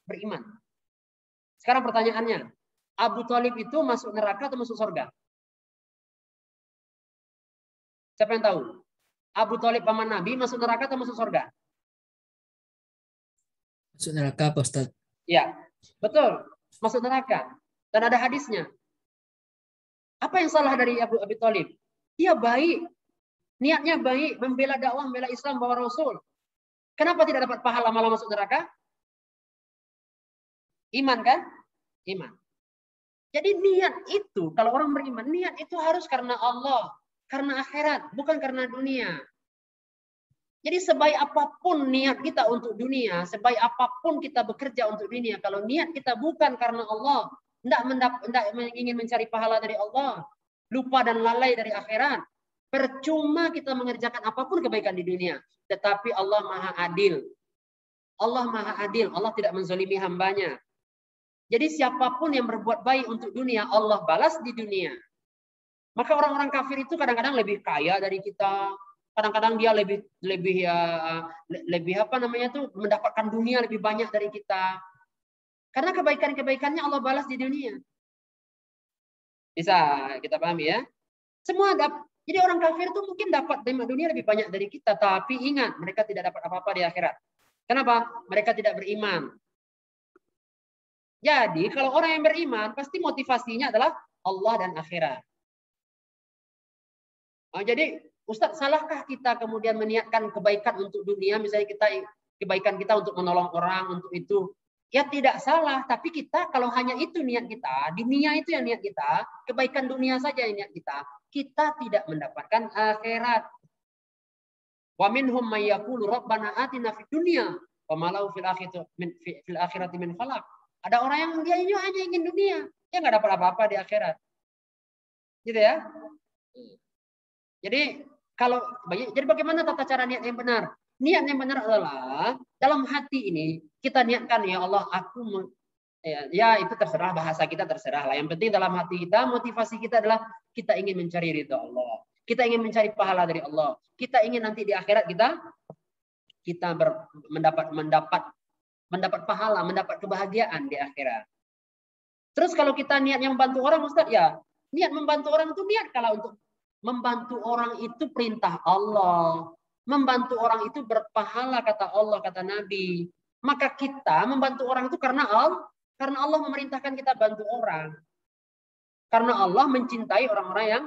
beriman. Sekarang pertanyaannya, Abu Thalib itu masuk neraka atau masuk surga? Siapa yang tahu? Abu Thalib paman Nabi masuk neraka atau masuk surga? Masuk neraka, Pak Ustaz. Ya, betul. Masuk neraka. Dan ada hadisnya. Apa yang salah dari Abu Thalib? Dia baik. Niatnya baik. Membela dakwah, membela Islam, bawa Rasul. Kenapa tidak dapat pahala malah masuk neraka? Iman kan? Iman. Jadi niat itu, kalau orang beriman, niat itu harus karena Allah. Karena akhirat, bukan karena dunia. Jadi sebaik apapun niat kita untuk dunia, sebaik apapun kita bekerja untuk dunia, kalau niat kita bukan karena Allah, tidak ingin mencari pahala dari Allah, lupa dan lalai dari akhirat, percuma kita mengerjakan apapun kebaikan di dunia. Tetapi Allah Maha Adil. Allah Maha Adil. Allah tidak menzalimi hambanya. Jadi siapapun yang berbuat baik untuk dunia, Allah balas di dunia. Maka orang-orang kafir itu kadang-kadang lebih kaya dari kita. Kadang-kadang dia lebih apa namanya tuh, mendapatkan dunia lebih banyak dari kita. Karena kebaikan-kebaikannya Allah balas di dunia. Bisa kita pahami ya? Jadi orang kafir itu mungkin dapat di dunia lebih banyak dari kita, tapi ingat mereka tidak dapat apa-apa di akhirat. Kenapa? Mereka tidak beriman. Jadi kalau orang yang beriman pasti motivasinya adalah Allah dan akhirat. Jadi Ustadz, salahkah kita kemudian meniatkan kebaikan untuk dunia, misalnya kebaikan kita untuk menolong orang, untuk itu? Ya tidak salah, tapi kita kalau hanya itu niat kita, dunia itu yang niat kita, kebaikan dunia saja yang niat kita tidak mendapatkan akhirat. Wa minhum may yaqulu rabbana atina fid dunya wa ma lahu fil akhirati min khalaq. Ada orang yang dia hanya ingin dunia, dia nggak dapat apa-apa di akhirat. Gitu ya. Jadi bagaimana tata cara niat yang benar? Niat yang benar adalah dalam hati ini kita niatkan, ya Allah, ya itu terserah, bahasa kita terserah lah. Yang penting dalam hati kita, motivasi kita adalah kita ingin mencari ridha Allah. Kita ingin mencari pahala dari Allah. Kita ingin nanti di akhirat kita mendapat pahala, mendapat kebahagiaan di akhirat. Terus kalau kita niatnya membantu orang, Ustaz, ya niat membantu orang itu niat kalau untuk membantu orang itu perintah Allah. Membantu orang itu berpahala, kata Allah, kata Nabi. Maka kita membantu orang itu karena Allah memerintahkan kita bantu orang. Karena Allah mencintai orang-orang yang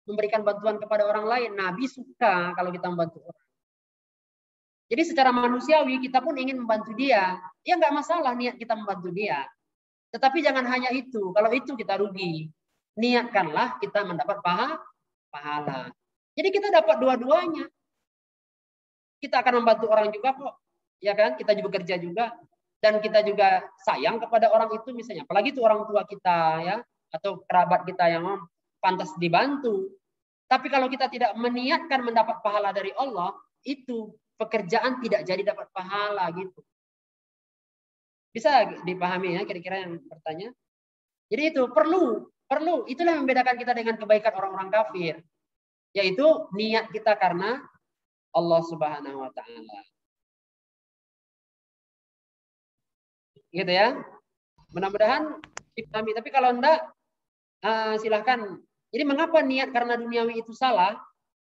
memberikan bantuan kepada orang lain. Nabi suka kalau kita membantu orang. Jadi secara manusiawi kita pun ingin membantu dia. Ya nggak masalah niat kita membantu dia. Tetapi jangan hanya itu. Kalau itu kita rugi. Niatkanlah kita mendapat pahala. Jadi kita dapat dua-duanya. Kita akan membantu orang juga kok. Ya kan? Kita juga bekerja juga. Dan kita juga sayang kepada orang itu misalnya. Apalagi itu orang tua kita ya. Atau kerabat kita yang pantas dibantu. Tapi kalau kita tidak meniatkan mendapat pahala dari Allah, itu pekerjaan tidak jadi dapat pahala gitu. Bisa dipahami ya kira-kira yang bertanya? Jadi itu perlu Perlu. Itulah yang membedakan kita dengan kebaikan orang-orang kafir. Yaitu niat kita karena Allah Subhanahu wa taala. Gitu ya. Mudah-mudahan dipahami. Tapi kalau enggak, silahkan. Jadi mengapa niat karena duniawi itu salah?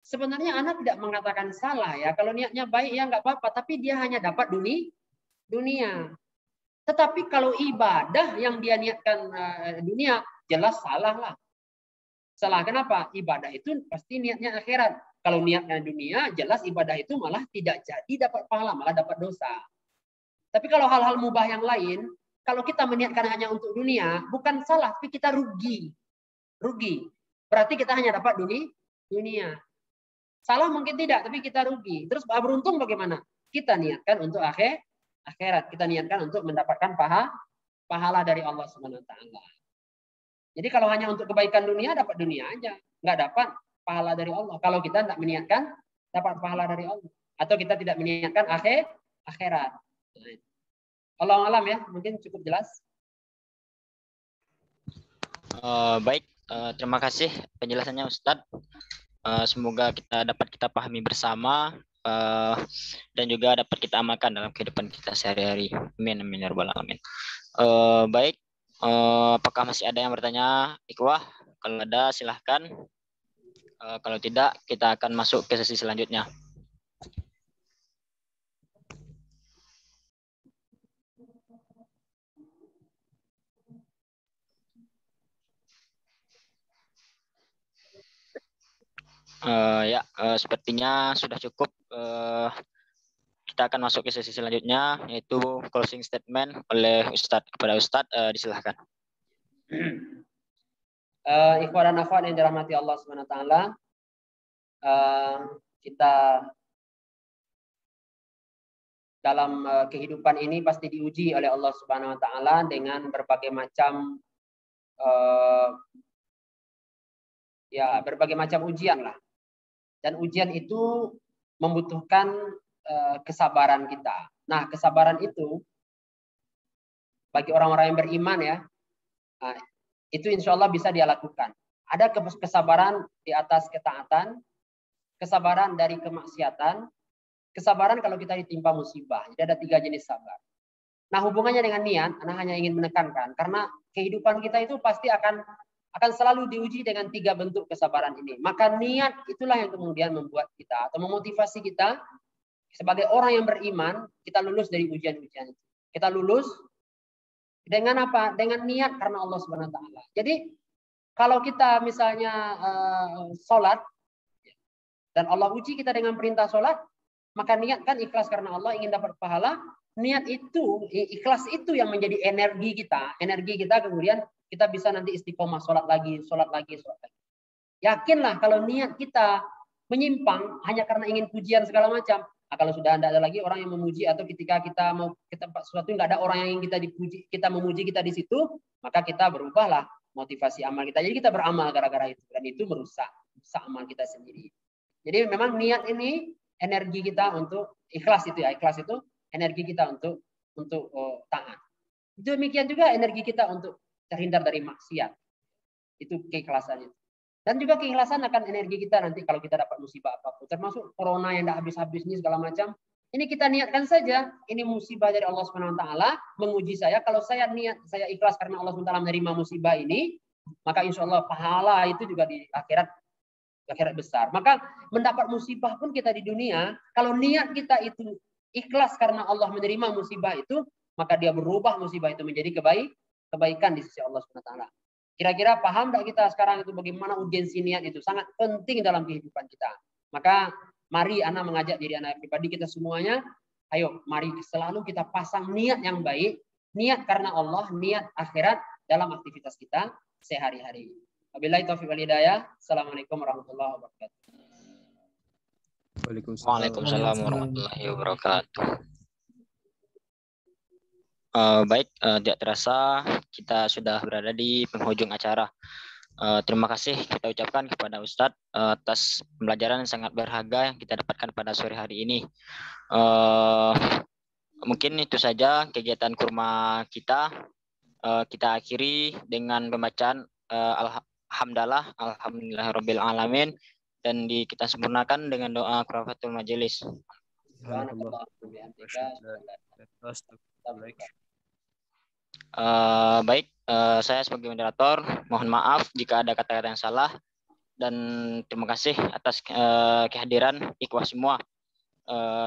Sebenarnya anak tidak mengatakan salah ya. Kalau niatnya baik ya nggak apa-apa. Tapi dia hanya dapat dunia. Tetapi kalau ibadah yang dia niatkan dunia, jelas salah lah. Salah kenapa? Ibadah itu pasti niatnya akhirat. Kalau niatnya dunia, jelas ibadah itu malah tidak jadi dapat pahala, malah dapat dosa. Tapi kalau hal-hal mubah yang lain, kalau kita meniatkan hanya untuk dunia, bukan salah, tapi kita rugi. Rugi. Berarti kita hanya dapat dunia. Salah mungkin tidak, tapi kita rugi. Terus beruntung bagaimana? Kita niatkan untuk akhirat. Kita niatkan untuk mendapatkan pahala dari Allah Subhanahu wa taala. Jadi kalau hanya untuk kebaikan dunia, dapat dunia aja. Nggak dapat pahala dari Allah. Kalau kita tidak meniatkan, dapat pahala dari Allah. Atau kita tidak meniatkan akhirat. Allah alam ya, mungkin cukup jelas. Baik, terima kasih penjelasannya Ustadz. Semoga kita pahami bersama dan juga dapat kita amalkan dalam kehidupan kita sehari-hari. Amin amin ya rabbal alamin. Baik, apakah masih ada yang bertanya, Ikhwah? Kalau ada silahkan. Kalau tidak, kita akan masuk ke sesi selanjutnya. Sepertinya sudah cukup. Kita akan masuk ke sesi selanjutnya, yaitu closing statement oleh Ustadz. Kepada Ustadz, disilahkan. Ikhwan dan akhwat yang dirahmati Allah Subhanahu wa taala, kita dalam kehidupan ini pasti diuji oleh Allah Subhanahu wa taala dengan berbagai macam berbagai macam ujian lah. Dan ujian itu membutuhkan kesabaran kita. Nah, kesabaran itu bagi orang-orang yang beriman ya, itu insya Allah bisa dia lakukan. Ada kesabaran di atas ketaatan, kesabaran dari kemaksiatan, kesabaran kalau kita ditimpa musibah. Jadi ada 3 jenis sabar. Nah, hubungannya dengan niat, Anda hanya ingin menekankan karena kehidupan kita itu pasti akan selalu diuji dengan 3 bentuk kesabaran ini. Maka niat itulah yang kemudian membuat kita atau memotivasi kita sebagai orang yang beriman, kita lulus dari ujian-ujian itu. Kita lulus dengan apa? Dengan niat karena Allah Subhanahu wa taala. Jadi kalau kita misalnya sholat dan Allah uji kita dengan perintah sholat, maka niatkan ikhlas karena Allah ingin dapat pahala. Niat itu, ikhlas itu yang menjadi energi kita. Energi kita kemudian kita bisa nanti istiqomah sholat lagi. Yakinlah kalau niat kita menyimpang hanya karena ingin pujian segala macam. Nah, kalau sudah tidak ada lagi orang yang memuji atau ketika kita mau ke tempat sesuatu nggak ada orang yang ingin kita dipuji, kita memuji kita di situ, maka kita berubahlah motivasi amal kita. Jadi kita beramal gara-gara itu dan itu merusak amal kita sendiri. Jadi memang niat ini energi kita untuk ikhlas itu ya. Ikhlas itu energi kita untuk taat. Demikian juga energi kita untuk terhindar dari maksiat. Itu keikhlasan itu. Dan juga keikhlasan akan energi kita nanti kalau kita dapat musibah apapun. Termasuk corona yang tidak habis-habis ini segala macam. Ini kita niatkan saja. Ini musibah dari Allah Subhanahu wa taala menguji saya. Kalau saya niat, saya ikhlas karena Allah Subhanahu wa taala menerima musibah ini, maka insya Allah pahala itu juga di akhirat besar. Maka mendapat musibah pun kita di dunia, kalau niat kita itu ikhlas karena Allah menerima musibah itu, maka dia berubah musibah itu menjadi kebaikan di sisi Allah Subhanahu wa taala. Kira-kira paham tidak kita sekarang itu bagaimana urgensi niat itu sangat penting dalam kehidupan kita. Maka mari Ana mengajak diri Ana pribadi kita semuanya, ayo mari selalu kita pasang niat yang baik, niat karena Allah, niat akhirat dalam aktivitas kita sehari-hari. Wabillahi taufiq wal hidayah. Assalamualaikum warahmatullahi wabarakatuh. Waalaikumsalam warahmatullahi wabarakatuh. Baik, tidak terasa kita sudah berada di penghujung acara. Terima kasih kita ucapkan kepada Ustadz atas pembelajaran yang sangat berharga yang kita dapatkan pada sore hari ini. Mungkin itu saja kegiatan kurma kita. Kita akhiri dengan pembacaan alhamdulillahirabbil alamin, dan kita sempurnakan dengan doa karafatul majelis. Baik, saya sebagai moderator mohon maaf jika ada kata-kata yang salah, dan terima kasih atas kehadiran ikhwah semua.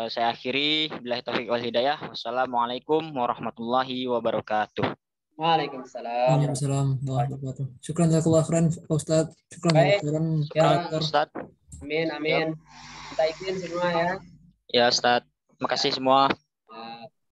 Saya akhiri, billahi taufiq wal hidayah. Wassalamualaikum warahmatullahi wabarakatuh. Waalaikumsalam. Waalaikumsalam warahmatullahi wabarakatuh. Syukran jazakallahu khairan Pak Ustadz. Syukran Baik. jazakallahu Ya, khairan. Ustadz. Amin, amin. Kita izin semua ya. Ya Ustadz, terima kasih semua.